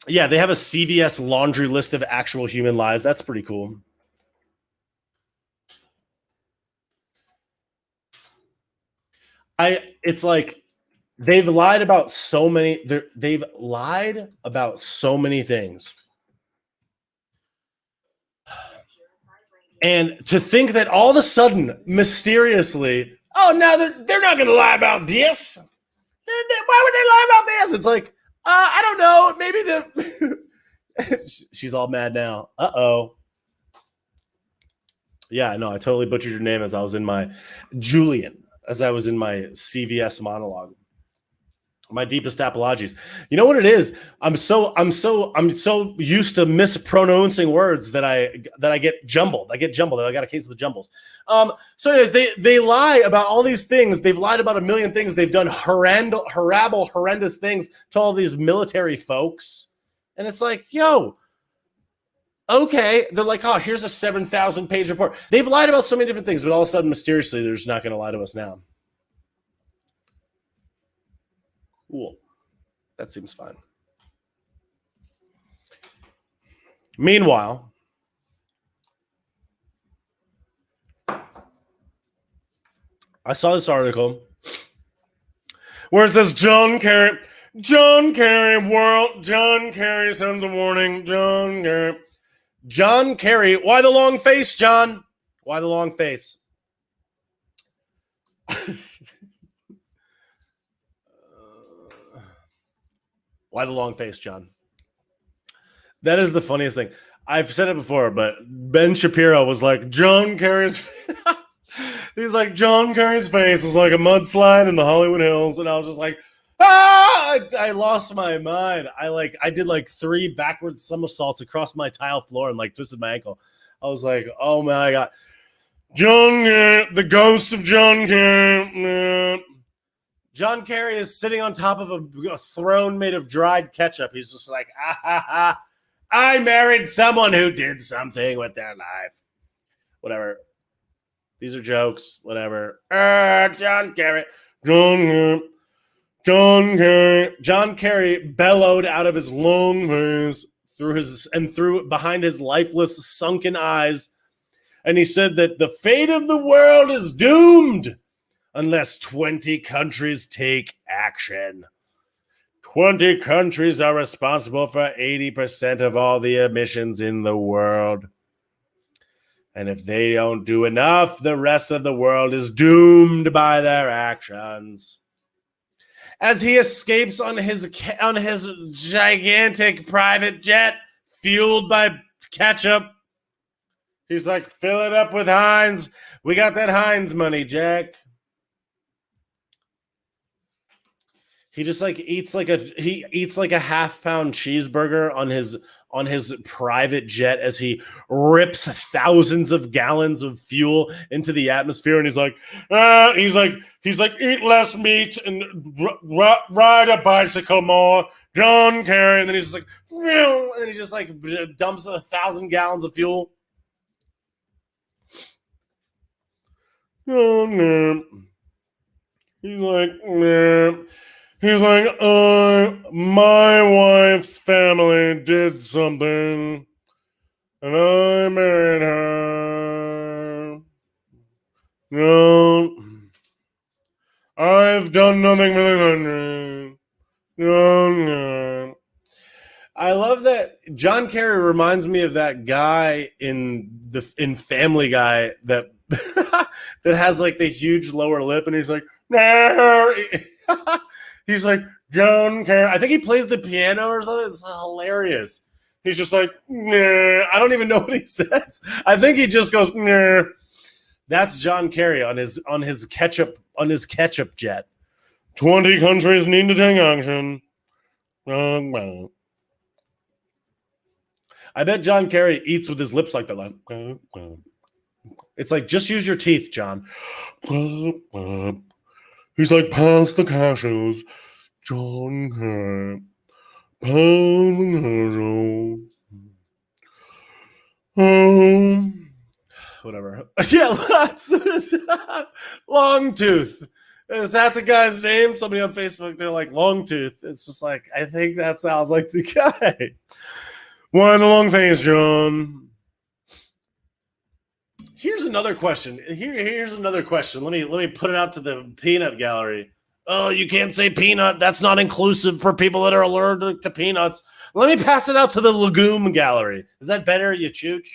Yeah, they have a CVS laundry list of actual human lies. That's pretty cool. It's like they've lied about so many things. And to think that all of a sudden, mysteriously, oh, now they're not going to lie about this. Why would they lie about this? It's like, I don't know. Maybe she's all mad now. Uh-oh. Yeah, no, I totally butchered your name as I was in my CVS monologue. My deepest apologies. You know what it is? I'm so used to mispronouncing words that I get jumbled. I got a case of the jumbles. So anyways, they lie about all these things. They've lied about a million things. They've done horrendous things to all these military folks. And it's like, yo, okay. They're like, oh, here's a 7,000 page report. They've lied about so many different things, but all of a sudden, mysteriously, they're just not going to lie to us now. Cool. That seems fine. Meanwhile, I saw this article where it says John Kerry sends a warning. John Kerry. Why the long face, John? Why the long face? Why the long face, John? That is the funniest thing. I've said it before, but Ben Shapiro was like, John Kerry's he was like, John Kerry's face is like a mudslide in the Hollywood Hills. And I was just like, I lost my mind. I did like 3 backwards somersaults across my tile floor and like twisted my ankle. I was like, oh my God. John Kerry, the ghost of John Kerry. John Kerry is sitting on top of a throne made of dried ketchup. He's just like, I married someone who did something with their life. Whatever. These are jokes. Whatever. John Kerry. John Kerry bellowed out of his long face through behind his lifeless, sunken eyes. And he said that the fate of the world is doomed unless 20 countries take action. 20 countries are responsible for 80% of all the emissions in the world. And if they don't do enough, the rest of the world is doomed by their actions. As he escapes on his gigantic private jet fueled by ketchup, he's like, fill it up with Heinz. We got that Heinz money, Jack. He just eats like a half-pound cheeseburger on his private jet as he rips thousands of gallons of fuel into the atmosphere, and he's like, eat less meat and ride a bicycle more, John Kerry, and then he's just like, and then he just like dumps 1,000 gallons of fuel. Oh, no. He's like, nah. He's like, my wife's family did something, and I married her. No, I've done nothing for the country. No. I love that John Kerry reminds me of that guy in Family Guy that that has like the huge lower lip, and he's like, no. He's like, John Kerry. I think he plays the piano or something. It's hilarious. He's just like, nah. I don't even know what he says. I think he just goes, nah. That's John Kerry on his ketchup jet. 20 countries need to take action. I bet John Kerry eats with his lips like that. Like, it's like, just use your teeth, John. He's like, pass the cashews, John Kerry. Pass the cashews. Whatever. Yeah, Long Tooth. Is that the guy's name? Somebody on Facebook, they're like, Long Tooth. It's just like, I think that sounds like the guy. Why the long face, John? Here's another question. Here's another question. Let me put it out to the peanut gallery. Oh, you can't say peanut. That's not inclusive for people that are allergic to peanuts. Let me pass it out to the legume gallery. Is that better, you chooch?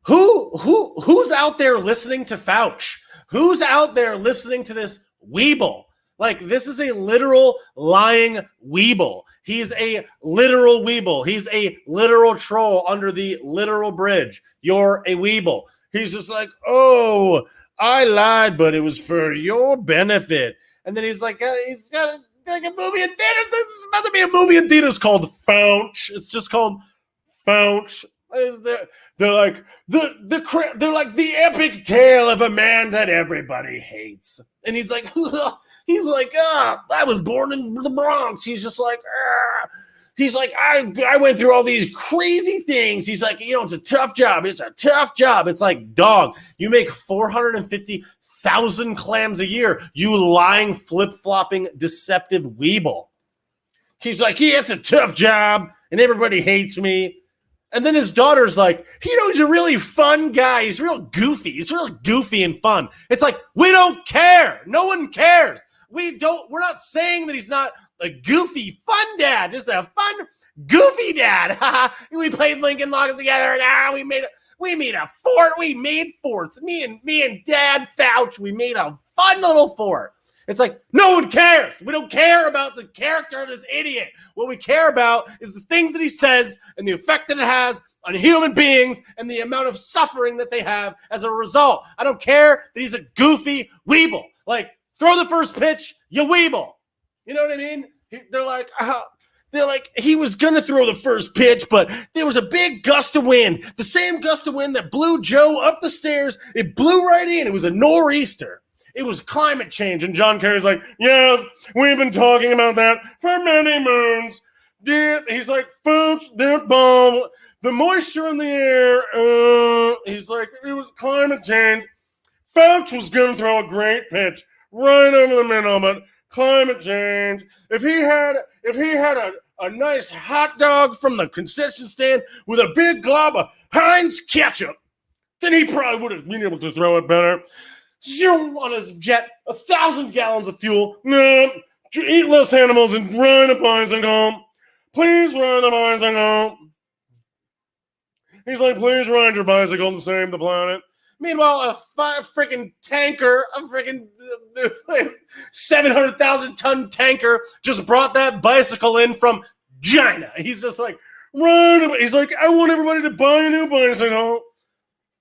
Who's out there listening to Fauch? Who's out there listening to this weeble? Like, this is a literal lying weeble. He's a literal weeble. He's a literal troll under the literal bridge. You're a weeble. He's just like, oh, I lied, but it was for your benefit. And then he's like, he's got like a movie in theaters. There's about to be a movie in theaters called Fouch. It's just called Fouch. They're like they're like the epic tale of a man that everybody hates. And he's like, I was born in the Bronx. He's just like, he's like, I went through all these crazy things. He's like, it's a tough job. It's a tough job. It's like, dog, you make 450,000 clams a year. You lying, flip-flopping, deceptive weeble. He's like, yeah, it's a tough job, and everybody hates me. And then his daughter's like, he's a really fun guy. He's real goofy. He's real goofy and fun. It's like, we don't care. No one cares. We're not saying that he's not a goofy, fun dad. Just a fun, goofy dad. We played Lincoln Logs together, and we made a fort. We made forts. Me and Dad Fouch, we made a fun little fort. It's like, no one cares. We don't care about the character of this idiot. What we care about is the things that he says and the effect that it has on human beings and the amount of suffering that they have as a result. I don't care that he's a goofy weeble. Like, throw the first pitch, you weeble. You know what I mean? They're like, he was going to throw the first pitch, but there was a big gust of wind. The same gust of wind that blew Joe up the stairs. It blew right in. It was a nor'easter. It was climate change. And John Kerry's like, yes, we've been talking about that for many moons. He's like, folks, that bomb, the moisture in the air. He's like, it was climate change. Fouch was going to throw a great pitch right over the middle, but climate change. If he had a nice hot dog from the concession stand with a big glob of Heinz ketchup, then he probably would have been able to throw it better. Zoom on his jet, 1,000 gallons of fuel. No, eat less animals and ride a bicycle. Please ride a bicycle. He's like, please ride your bicycle to save the planet. Meanwhile, a freaking tanker, a freaking 700,000 ton tanker just brought that bicycle in from China. He's just like, he's like, I want everybody to buy a new bicycle.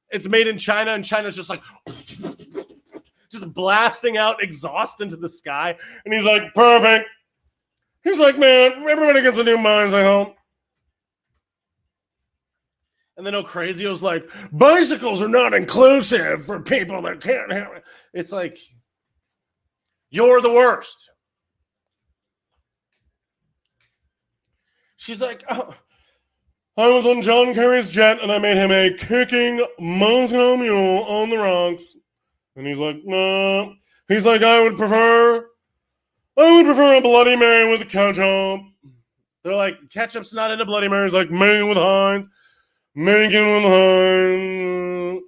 It's made in China, and China's just like, just blasting out exhaust into the sky. And he's like, perfect. He's like, man, everybody gets a new bicycle. And then Ocrazio's like, bicycles are not inclusive for people that can't have it. It's like, you're the worst. She's like, oh, I was on John Kerry's jet and I made him a kicking Moscow mule on the rocks. And he's like, no. He's like, I would prefer a Bloody Mary with ketchup. They're like, ketchup's not in a Bloody Mary. He's like, make it with Heinz. Make it with Heinz.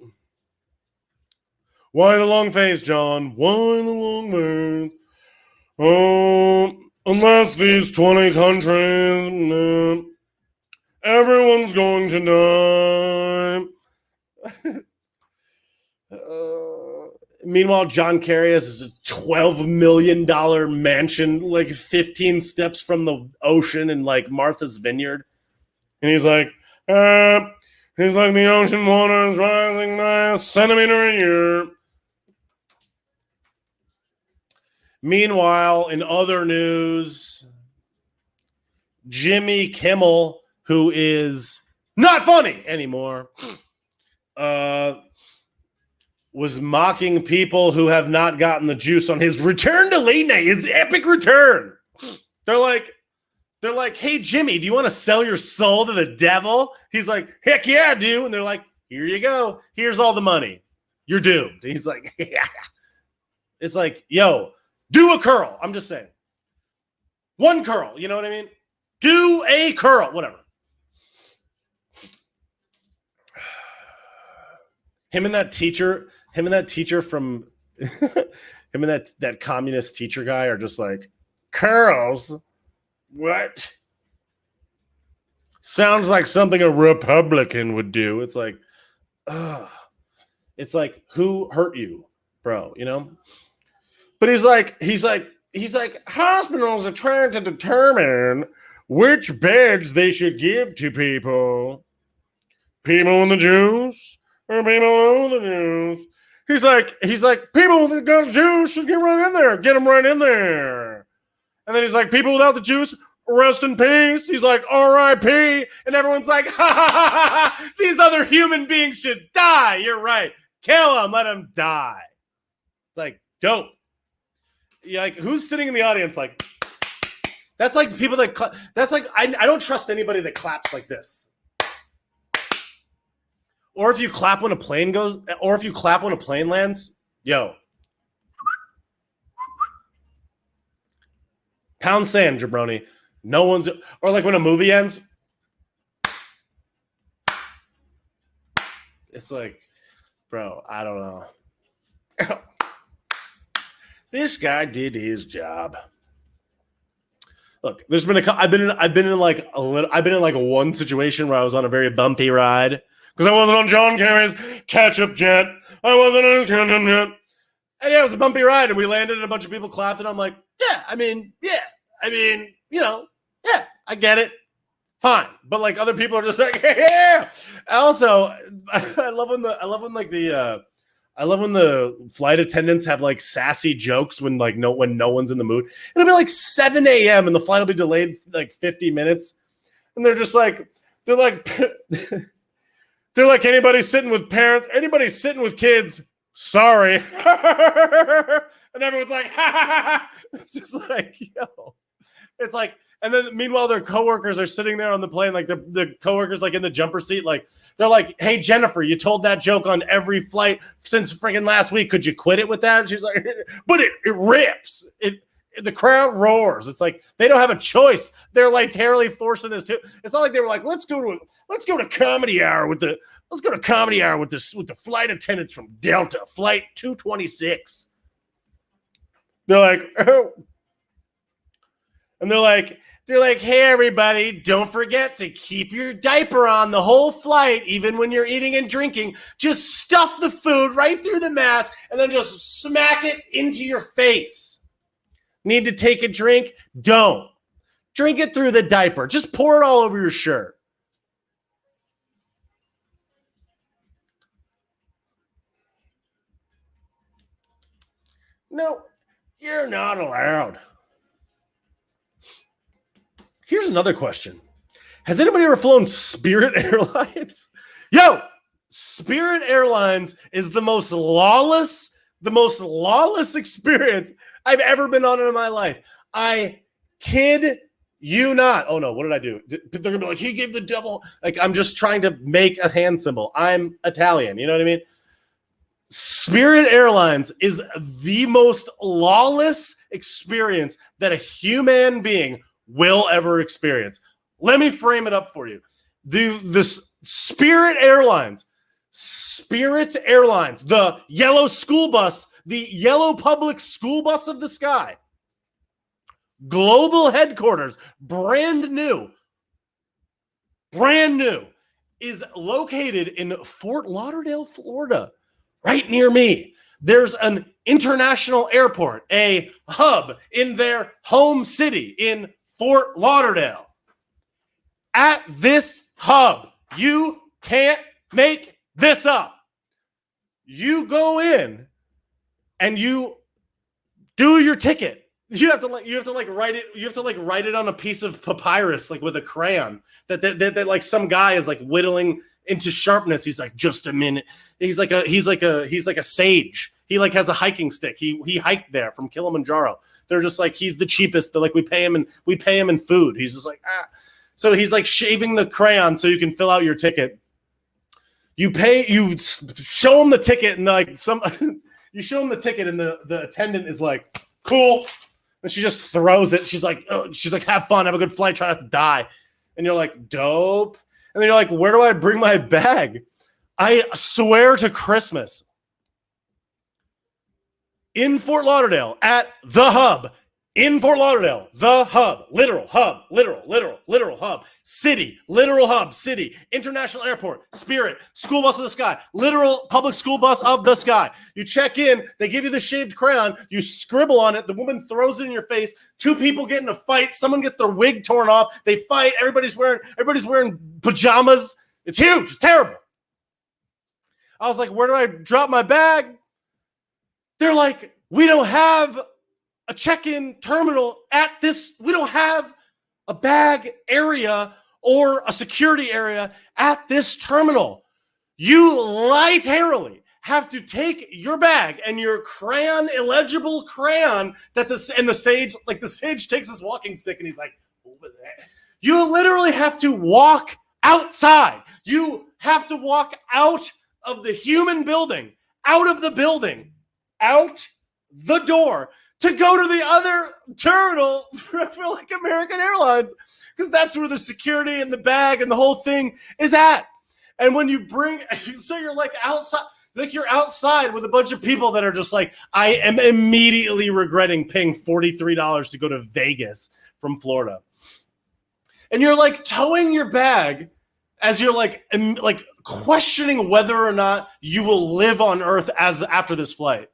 Why the long face, John? Why the long face? Oh, unless these 20 countries, everyone's going to die. Meanwhile, John Kerry has a $12 million mansion, like 15 steps from the ocean in like Martha's Vineyard. And he's like, the ocean water is rising by a centimeter a year. Meanwhile, in other news, Jimmy Kimmel, who is not funny anymore, was mocking people who have not gotten the juice on his return to late night, his epic return. They're like, hey, Jimmy, do you want to sell your soul to the devil? He's like, heck yeah, I do. And they're like, here you go. Here's all the money. You're doomed. And he's like, yeah. It's like, yo, do a curl. I'm just saying. One curl. You know what I mean? Do a curl. Whatever. Him and that teacher from him and that communist teacher guy are just like, curls? What? Sounds like something a Republican would do. It's like, it's like, who hurt you, bro? You know? But he's like, hospitals are trying to determine which beds they should give to people. People with the juice or people without the juice. He's like, people that got juice should get right in there. Get them right in there. And then he's like, people without the juice, rest in peace. He's like, R.I.P. And everyone's like, ha, ha, ha, ha, ha. These other human beings should die. You're right. Kill them. Let them die. Like, dope. Yeah, like, who's sitting in the audience like, that's like people that, that's like, I don't trust anybody that claps like this. Or if you clap when a plane goes, or if you clap when a plane lands, yo. Pound sand, jabroni. No one's, or like when a movie ends. It's like, bro, I don't know. This guy did his job. Look, there's been I've been in like one situation where I was on a very bumpy ride because I wasn't on John Kerry's Ketchup jet. I wasn't on Ketchup jet. And yeah, it was a bumpy ride, and we landed, and a bunch of people clapped, and I'm like, yeah, you know, yeah, I get it. Fine. But like other people are just like, yeah. Also, I love when the flight attendants have like sassy jokes when no one's in the mood. It'll be like 7 a.m. and the flight will be delayed like 50 minutes. And they're just like, they're like anybody sitting with parents, anybody sitting with kids, sorry. And everyone's like, ha, ha, ha, ha. It's just like, yo. It's like, and then meanwhile, their coworkers are sitting there on the plane, like the coworkers like in the jumper seat, like they're like, hey, Jennifer, you told that joke on every flight since freaking last week. Could you quit it with that? And she's like, but it rips. The crowd roars. It's like they don't have a choice. They're like terribly forcing this to. It's not like they were like, let's go to comedy hour with the flight attendants from Delta, flight 226. They're like, oh. And they're like, hey, everybody, don't forget to keep your diaper on the whole flight, even when you're eating and drinking. Just stuff the food right through the mask and then just smack it into your face. Need to take a drink? Don't. Drink it through the diaper. Just pour it all over your shirt. No, you're not allowed. Here's another question. Has anybody ever flown Spirit Airlines? Yo, Spirit Airlines is the most lawless experience I've ever been on in my life. I kid you not. Oh no, what did I do? They're gonna be like, he gave the devil. Like, I'm just trying to make a hand symbol. I'm Italian, you know what I mean? Spirit Airlines is the most lawless experience that a human being will ever experience. Let me frame it up for you. This Spirit Airlines, the yellow school bus, the yellow public school bus of the sky, global headquarters, brand new, is located in Fort Lauderdale, Florida, right near me. There's an international airport, a hub in their home city in Fort Lauderdale. At this hub, you can't make this up. You go in and you do your ticket. You have to write it. You have to write it on a piece of papyrus, like with a crayon. That like some guy is like whittling into sharpness. He's like, just a minute. He's like a sage. He like has a hiking stick. He hiked there from Kilimanjaro. They're just like, he's the cheapest. They're like, we pay him in food. He's just like, ah. So he's like shaving the crayon so you can fill out your ticket. You show him the ticket and like you show him the ticket and the attendant is like, cool. And she just throws it. She's like, have fun, have a good flight, try not to die. And you're like, dope. And then you're like, where do I bring my bag? I swear to Christmas. In Fort Lauderdale, at the hub, in Fort Lauderdale, the hub, literal hub, city, literal hub, city, international airport, Spirit, school bus of the sky, literal public school bus of the sky. You check in, they give you the shaved crayon, you scribble on it, the woman throws it in your face, two people get in a fight, someone gets their wig torn off, they fight, everybody's wearing pajamas. It's huge, it's terrible. I was like, where do I drop my bag? They're like, we don't have a check-in terminal at this. We don't have a bag area or a security area at this terminal. You literally have to take your bag and your crayon, illegible crayon that the sage, like the sage takes his walking stick and he's like, over there. You literally have to walk outside. You have to walk out of the human building, out of the building, out the door to go to the other terminal for like American Airlines, because that's where the security and the bag and the whole thing is at. And when you bring, so you're like outside, like you're outside with a bunch of people that are just like, I am immediately regretting paying $43 to go to Vegas from Florida. And you're like towing your bag as you're like questioning whether or not you will live on Earth as after this flight.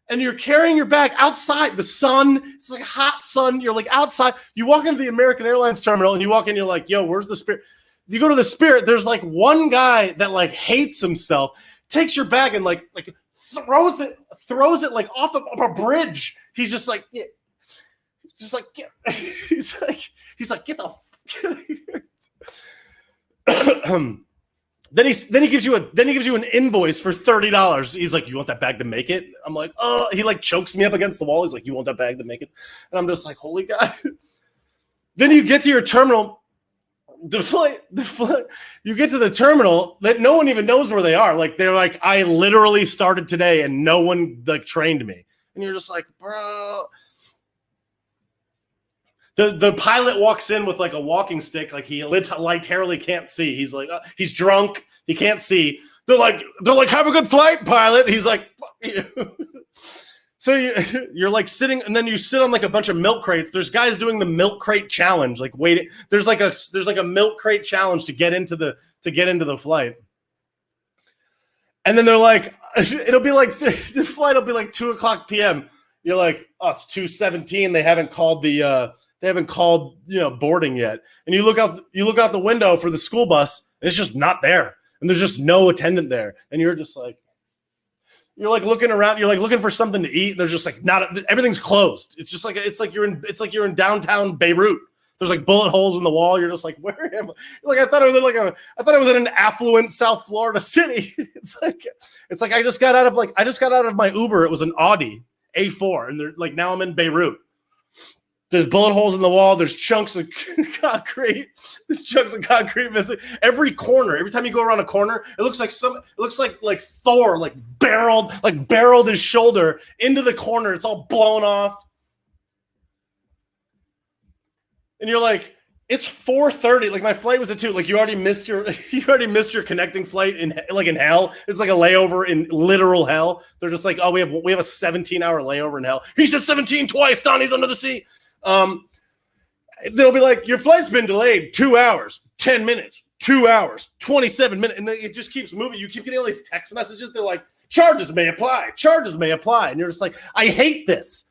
And you're carrying your bag outside. The sun, it's like hot sun. You're like outside. You walk into the American Airlines terminal and you walk in, you're like, yo, where's the Spirit? You go to the Spirit. There's like one guy that like hates himself, takes your bag and like throws it like off of a bridge. He's just like, yeah. Just like, yeah. He's like, get the fuck out of here. Then he gives you an invoice for $30. He's like, you want that bag to make it? I'm like, oh, he like chokes me up against the wall. He's like, you want that bag to make it? And I'm just like, holy God. Then you get to your terminal. The flight, you get to the terminal that no one even knows where they are. Like, they're like, I literally started today and no one like trained me. And you're just like, bro. The pilot walks in with like a walking stick. Like he literally can't see. He's like, he's drunk. He can't see. They're like, have a good flight, pilot. He's like, fuck you. So you're like sitting, and then you sit on like a bunch of milk crates. There's guys doing the milk crate challenge, like waiting. There's like a milk crate challenge to get into the flight. And then they're like, it'll be like the flight will be like 2:00 p.m. You're like, oh, it's 2:17. They haven't called boarding yet. And you look out the window for the school bus, and it's just not there, and there's just no attendant there, and you're just like. You're like looking around. You're like looking for something to eat. There's just like everything's closed. It's just like you're in downtown Beirut. There's like bullet holes in the wall. You're just like, where am I? You're like, I thought it was in an affluent South Florida city. It's like I just got out of my Uber. It was an Audi A4, and they're like, now I'm in Beirut. There's bullet holes in the wall. There's chunks of concrete. Missing. Every corner. Every time you go around a corner, it looks like Thor barreled his shoulder into the corner. It's all blown off. And you're like, it's 4:30. Like my flight was at 2. Like you already missed your connecting flight in hell. It's like a layover in literal hell. They're just like, oh, we have a 17-hour layover in hell. He said 17 twice. Donnie's under the sea. They'll be like, your flight's been delayed 2 hours, 10 minutes, 2 hours, 27 minutes. And then it just keeps moving. You keep getting all these text messages. They're like, charges may apply. And you're just like, I hate this.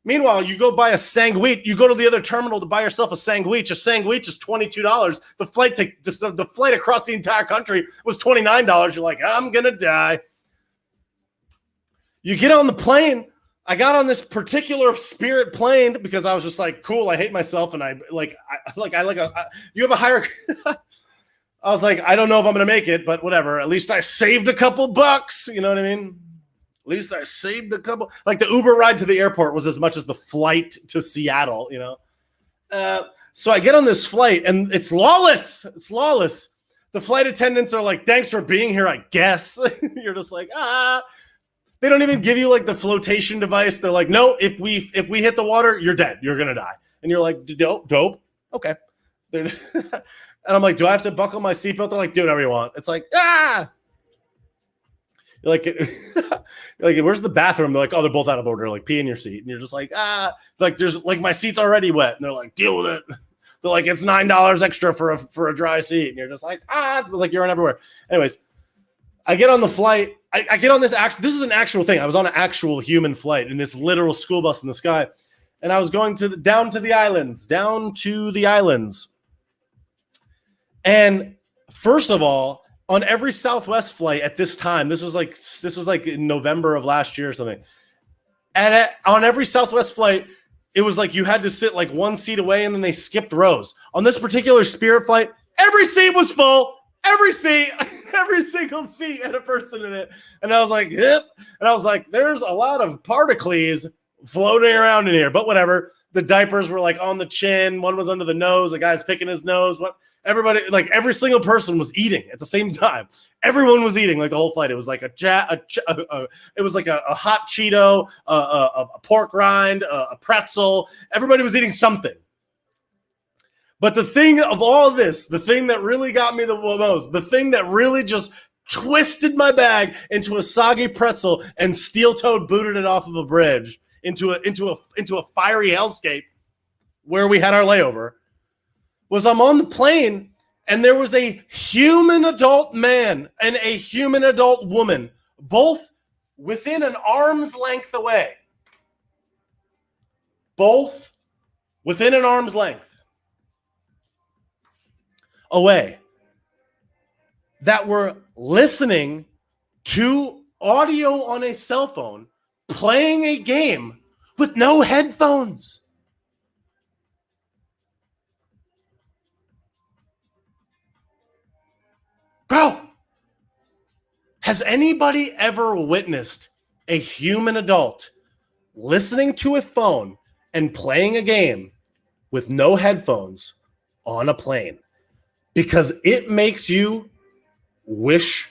Meanwhile, you go buy a sandwich. You go to the other terminal to buy yourself a sandwich. A sandwich is $22. The flight across the entire country was $29. You're like, I'm going to die. You get on the plane. I got on this particular Spirit plane because I was just like, cool, I hate myself. And you have a higher, I was like, I don't know if I'm going to make it, but whatever. At least I saved a couple bucks. You know what I mean? At least I saved a couple. Like the Uber ride to the airport was as much as the flight to Seattle, you know? So I get on this flight and it's lawless. The flight attendants are like, thanks for being here, I guess. You're just like, They don't even give you like the flotation device. They're like, no, if we hit the water, you're dead. You're going to die. And you're like, dope. Okay. And I'm like, do I have to buckle my seatbelt? They're like, do whatever you want. It's like, You're like, where's the bathroom? They're like, oh, they're both out of order. Like, pee in your seat. And you're just like, Like, there's like, my seat's already wet. And they're like, deal with it. They're like, it's $9 extra for a dry seat. And you're just like, it smells like urine everywhere. Anyways, I get on the flight. I get on this this is an actual thing. I was on an actual human flight in this literal school bus in the sky. And I was going down to the islands. And first of all, on every Southwest flight at this time, this was like in November of last year or something. On every Southwest flight, it was like you had to sit like one seat away, and then they skipped rows. On this particular Spirit flight, every seat was full. Every seat, every single seat had a person in it. And I was like, yep. And I was like, there's a lot of particles floating around in here, but whatever. The diapers were like on the chin. One was under the nose. A guy's picking his nose. Everybody, like every single person was eating at the same time. Everyone was eating like the whole flight. It was like it was like a hot Cheeto, a pork rind, a pretzel. Everybody was eating something. But the thing of all this, the thing that really got me the most, the thing that really just twisted my bag into a soggy pretzel and steel-toed booted it off of a bridge into a fiery hellscape where we had our layover, was I'm on the plane and there was a human adult man and a human adult woman, both within an arm's length away. Both within an arm's length away, that were listening to audio on a cell phone, playing a game with no headphones. Bro, has anybody ever witnessed a human adult listening to a phone and playing a game with no headphones on a plane? Because it makes you wish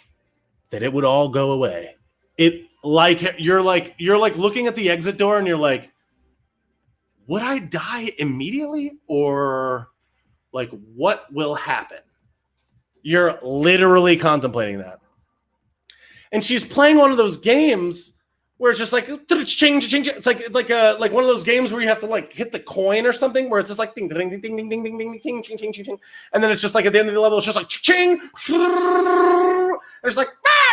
that it would all go away. You're like looking at the exit door and you're like, would I die immediately, or like what will happen? You're literally contemplating that. And she's playing one of those games where it's just like ching, ching, ching. It's like one of those games where you have to like hit the coin or something, where it's just like ding ding ding ding ding ding ding ding ding ching ching ching ching, and then it's just like at the end of the level, it's just like ching, and it's like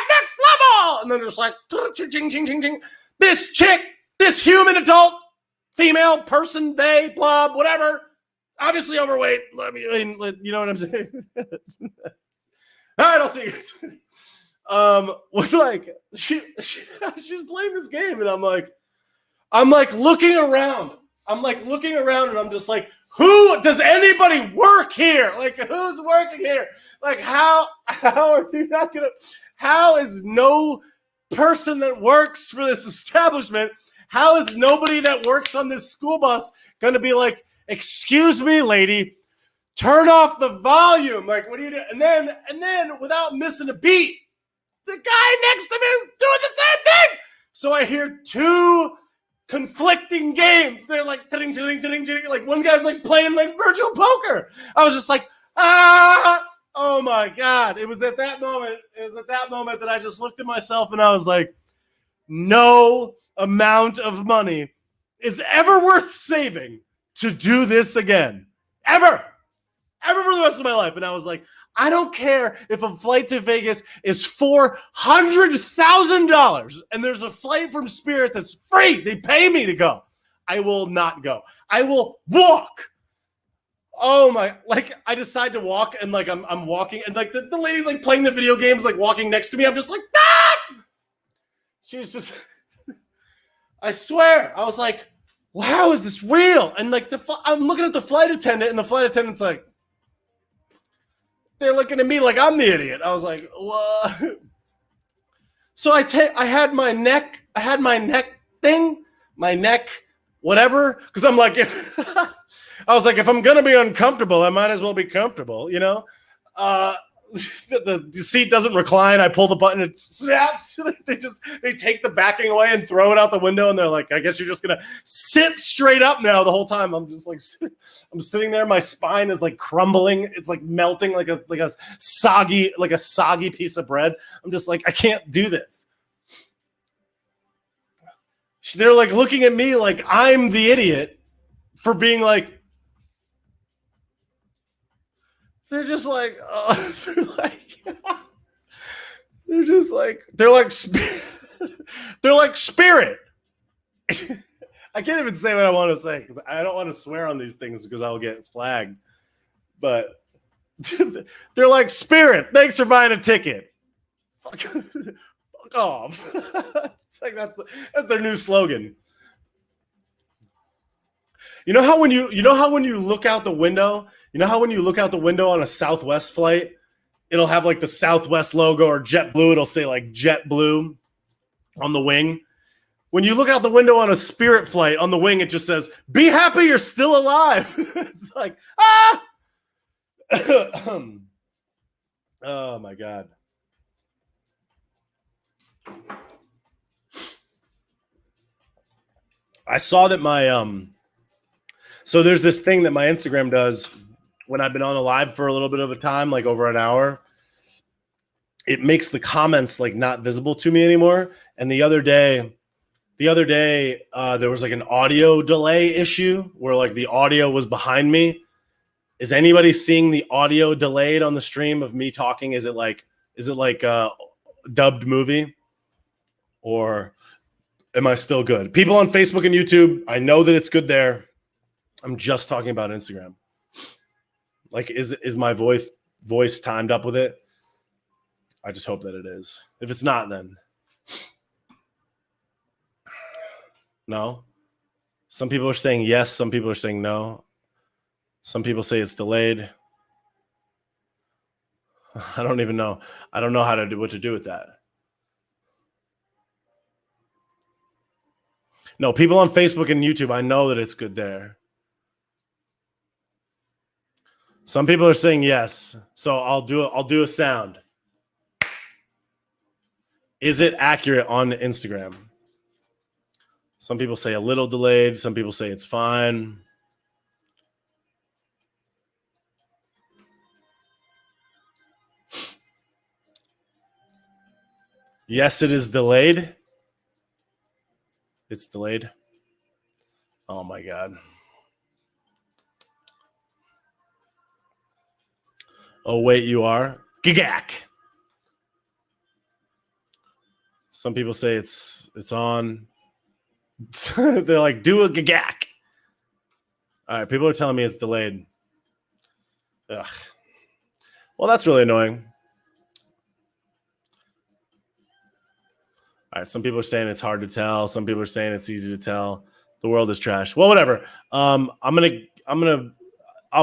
next level, and then it's like ching ching ching ching ching. This chick, this human adult, female person, they, blah, whatever, obviously overweight. I mean, you know what I'm saying? All right, I'll see you guys. Was like she's playing this game, and I'm like looking around. And I'm just like, who does anybody work here? Like, who's working here? Like, how are you not gonna? How is no person that works for this establishment? How is nobody that works on this school bus gonna be like, excuse me, lady, turn off the volume? Like, what do you do? And then without missing a beat, the guy next to me is doing the same thing. So I hear two conflicting games. They're like, ting, ting, ting, ting, like one guy's like playing like virtual poker. I was just like, oh my God. It was at that moment that I just looked at myself and I was like, no amount of money is ever worth saving to do this again. Ever for the rest of my life. And I was like, I don't care if a flight to Vegas is $400,000 and there's a flight from Spirit that's free. They pay me to go. I will not go. I will walk. Oh my, like I decide to walk and like I'm walking and like the lady's like playing the video games, like walking next to me. I'm just like, ah! She was just, I swear, I was like, wow, is this real? And like I'm looking at the flight attendant and the flight attendant's like, they're looking at me like I'm the idiot. I was like, what? So I had my neck thing, whatever. Because I'm like, I was like, if I'm gonna be uncomfortable, I might as well be comfortable, you know? The seat doesn't recline. I pull the button, it snaps. They take the backing away and throw it out the window, and they're like, I guess you're just gonna sit straight up now the whole time. I'm just like, I'm sitting there, my spine is like crumbling, it's like melting like a soggy piece of bread. I'm just like, I can't do this. They're like looking at me like I'm the idiot for being like, they're just like, they're like Spirit. I can't even say what I want to say because I don't want to swear on these things because I'll get flagged. But they're like, Spirit, thanks for buying a ticket. Fuck off. It's like that's their new slogan. You know how when you look out the window, on a Southwest flight, it'll have like the Southwest logo, or JetBlue, it'll say like JetBlue on the wing. When you look out the window on a Spirit flight, on the wing it just says, "Be happy you're still alive." It's like, ah. Oh my God. I saw that my so there's this thing that my Instagram does when I've been on a live for a little bit of a time, like over an hour. It makes the comments like not visible to me anymore. And the other day, there was like an audio delay issue where like the audio was behind me. Is anybody seeing the audio delayed on the stream of me talking? Is it like a dubbed movie, or am I still good? People on Facebook and YouTube, I know that it's good there. I'm just talking about Instagram. Like, is my voice timed up with it? I just hope that it is. If it's not, then no. Some people are saying yes. Some people are saying no. Some people say it's delayed. I don't even know. I don't know what to do with that. No, people on Facebook and YouTube, I know that it's good there. Some people are saying yes. So I'll do a sound. Is it accurate on Instagram? Some people say a little delayed. Some people say it's fine. Yes, it is delayed. It's delayed. Oh my God. Oh wait, you are? Gigak. Some people say it's on. They're like, do a gigak. All right, people are telling me it's delayed. Ugh. Well, that's really annoying. All right, some people are saying it's hard to tell. Some people are saying it's easy to tell. The world is trash. Well, whatever. I'll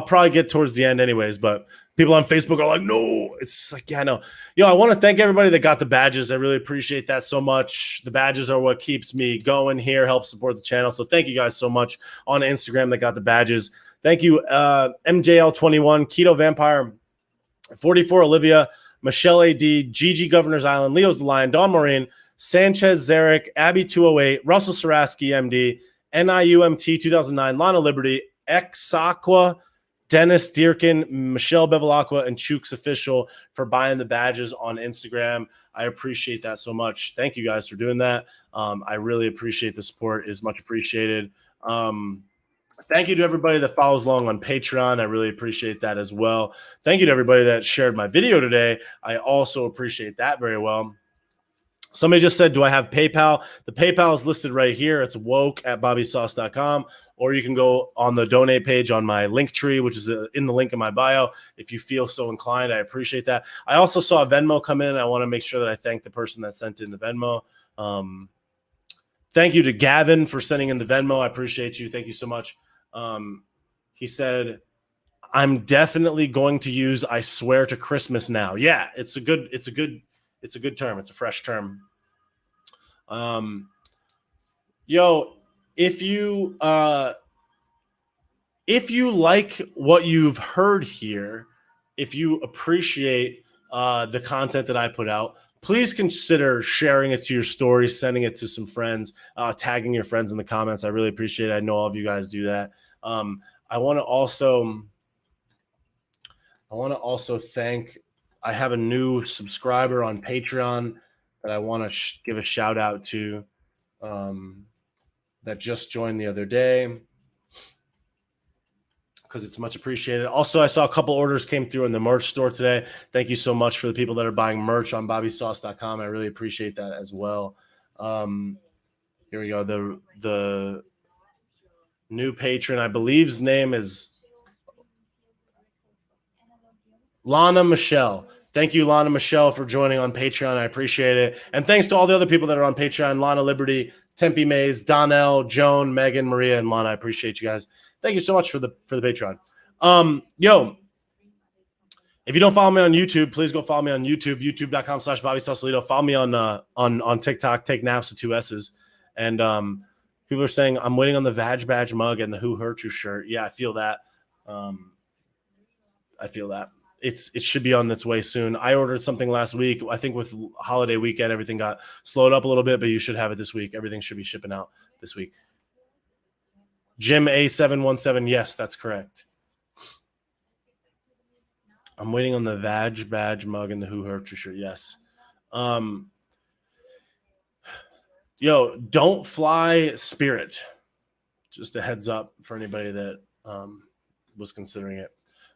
probably get towards the end anyways, but people on Facebook are like, no. It's like, yeah, no. Yo, I want to thank everybody that got the badges. I really appreciate that so much. The badges are what keeps me going here, help support the channel. So thank you guys so much on Instagram that got the badges. Thank you, MJL21, Keto Vampire, 44 Olivia, Michelle AD, Gigi Governor's Island, Leo's the Lion, Dawn Maureen, Sanchez Zarek, Abby 208, Russell Saraski, MD, NIUMT 2009, Lana Liberty, Exaqua, Dennis Dearkin, Michelle Bevilacqua, and Chooks Official for buying the badges on Instagram. I appreciate that so much. Thank you guys for doing that. I really appreciate the support. It's much appreciated. Thank you to everybody that follows along on Patreon. I really appreciate that as well. Thank you to everybody that shared my video today. I also appreciate that very well. Somebody just said, do I have PayPal? The PayPal is listed right here. It's woke@bobbysauce.com. Or you can go on the donate page on my link tree, which is in the link in my bio. If you feel so inclined, I appreciate that. I also saw a Venmo come in. I want to make sure that I thank the person that sent in the Venmo. Thank you to Gavin for sending in the Venmo. I appreciate you. Thank you so much. He said, I'm definitely going to use I swear to Christmas now. Yeah, it's a good term. It's a fresh term. Yo, if you like what you've heard here, if you appreciate the content that I put out, please consider sharing it to your story, sending it to some friends, tagging your friends in the comments. I really appreciate it. I know all of you guys do that. I want to also thank, I have a new subscriber on Patreon that I want to give a shout out to, that just joined the other day, because it's much appreciated. Also, I saw a couple orders came through in the merch store today. Thank you so much for the people that are buying merch on bobbysauce.com. I really appreciate that as well. Here we go. The new patron, I believe's name is Lana Michelle. Thank you, Lana Michelle, for joining on Patreon. I appreciate it. And thanks to all the other people that are on Patreon. Lana Liberty, Tempe Mays, Donnell, Joan, Megan, Maria, and Lana. I appreciate you guys. Thank you so much for the Patreon. Yo, if you don't follow me on YouTube, please go follow me on YouTube, youtube.com/Bobby Sausalito. Follow me on TikTok, take naps with 2 S's. And people are saying I'm waiting on the Vag Badge mug and the Who Hurt You shirt. Yeah, I feel that. I feel that. It should be on its way soon. I ordered something last week. I think with holiday weekend, everything got slowed up a little bit, but you should have it this week. Everything should be shipping out this week. Jim A717, yes, that's correct. I'm waiting on the Vag Badge mug and the Who Hurt You shirt. Yes. Yo, don't fly Spirit. Just a heads up for anybody that was considering it.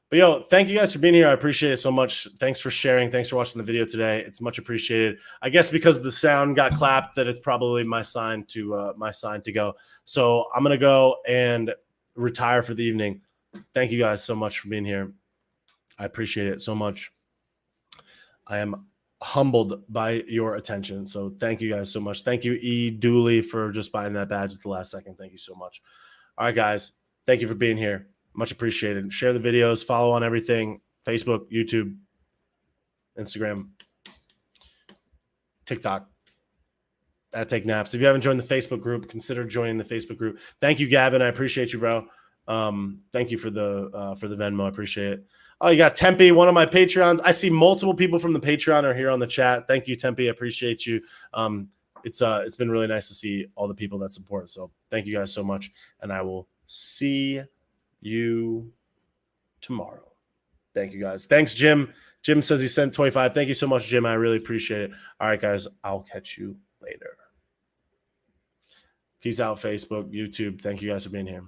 But yo, thank you guys for being here. I appreciate it so much. Thanks for sharing. Thanks for watching the video today. It's much appreciated. I guess because the sound got clapped, that it's probably my sign to go. So I'm gonna go and retire for the evening. Thank you guys so much for being here. I appreciate it so much. I am humbled by your attention. So thank you guys so much. Thank you, E. Dooley, for just buying that badge at the last second. Thank you so much. All right, guys. Thank you for being here. Much appreciated. Share the videos. Follow on everything. Facebook, YouTube, Instagram, TikTok. Take naps. If you haven't joined the Facebook group, consider joining the Facebook group. Thank you, Gavin. I appreciate you, bro. Thank you for the Venmo. I appreciate it. Oh, you got Tempe, one of my Patreons. I see multiple people from the Patreon are here on the chat. Thank you, Tempe. I appreciate you. It's been really nice to see all the people that support. So thank you guys so much, and I will see you tomorrow. Thank you, guys. Thanks, Jim. Jim says he sent 25. Thank you so much, Jim. I really appreciate it. All right, guys. I'll catch you later. Peace out, Facebook, YouTube. Thank you guys for being here.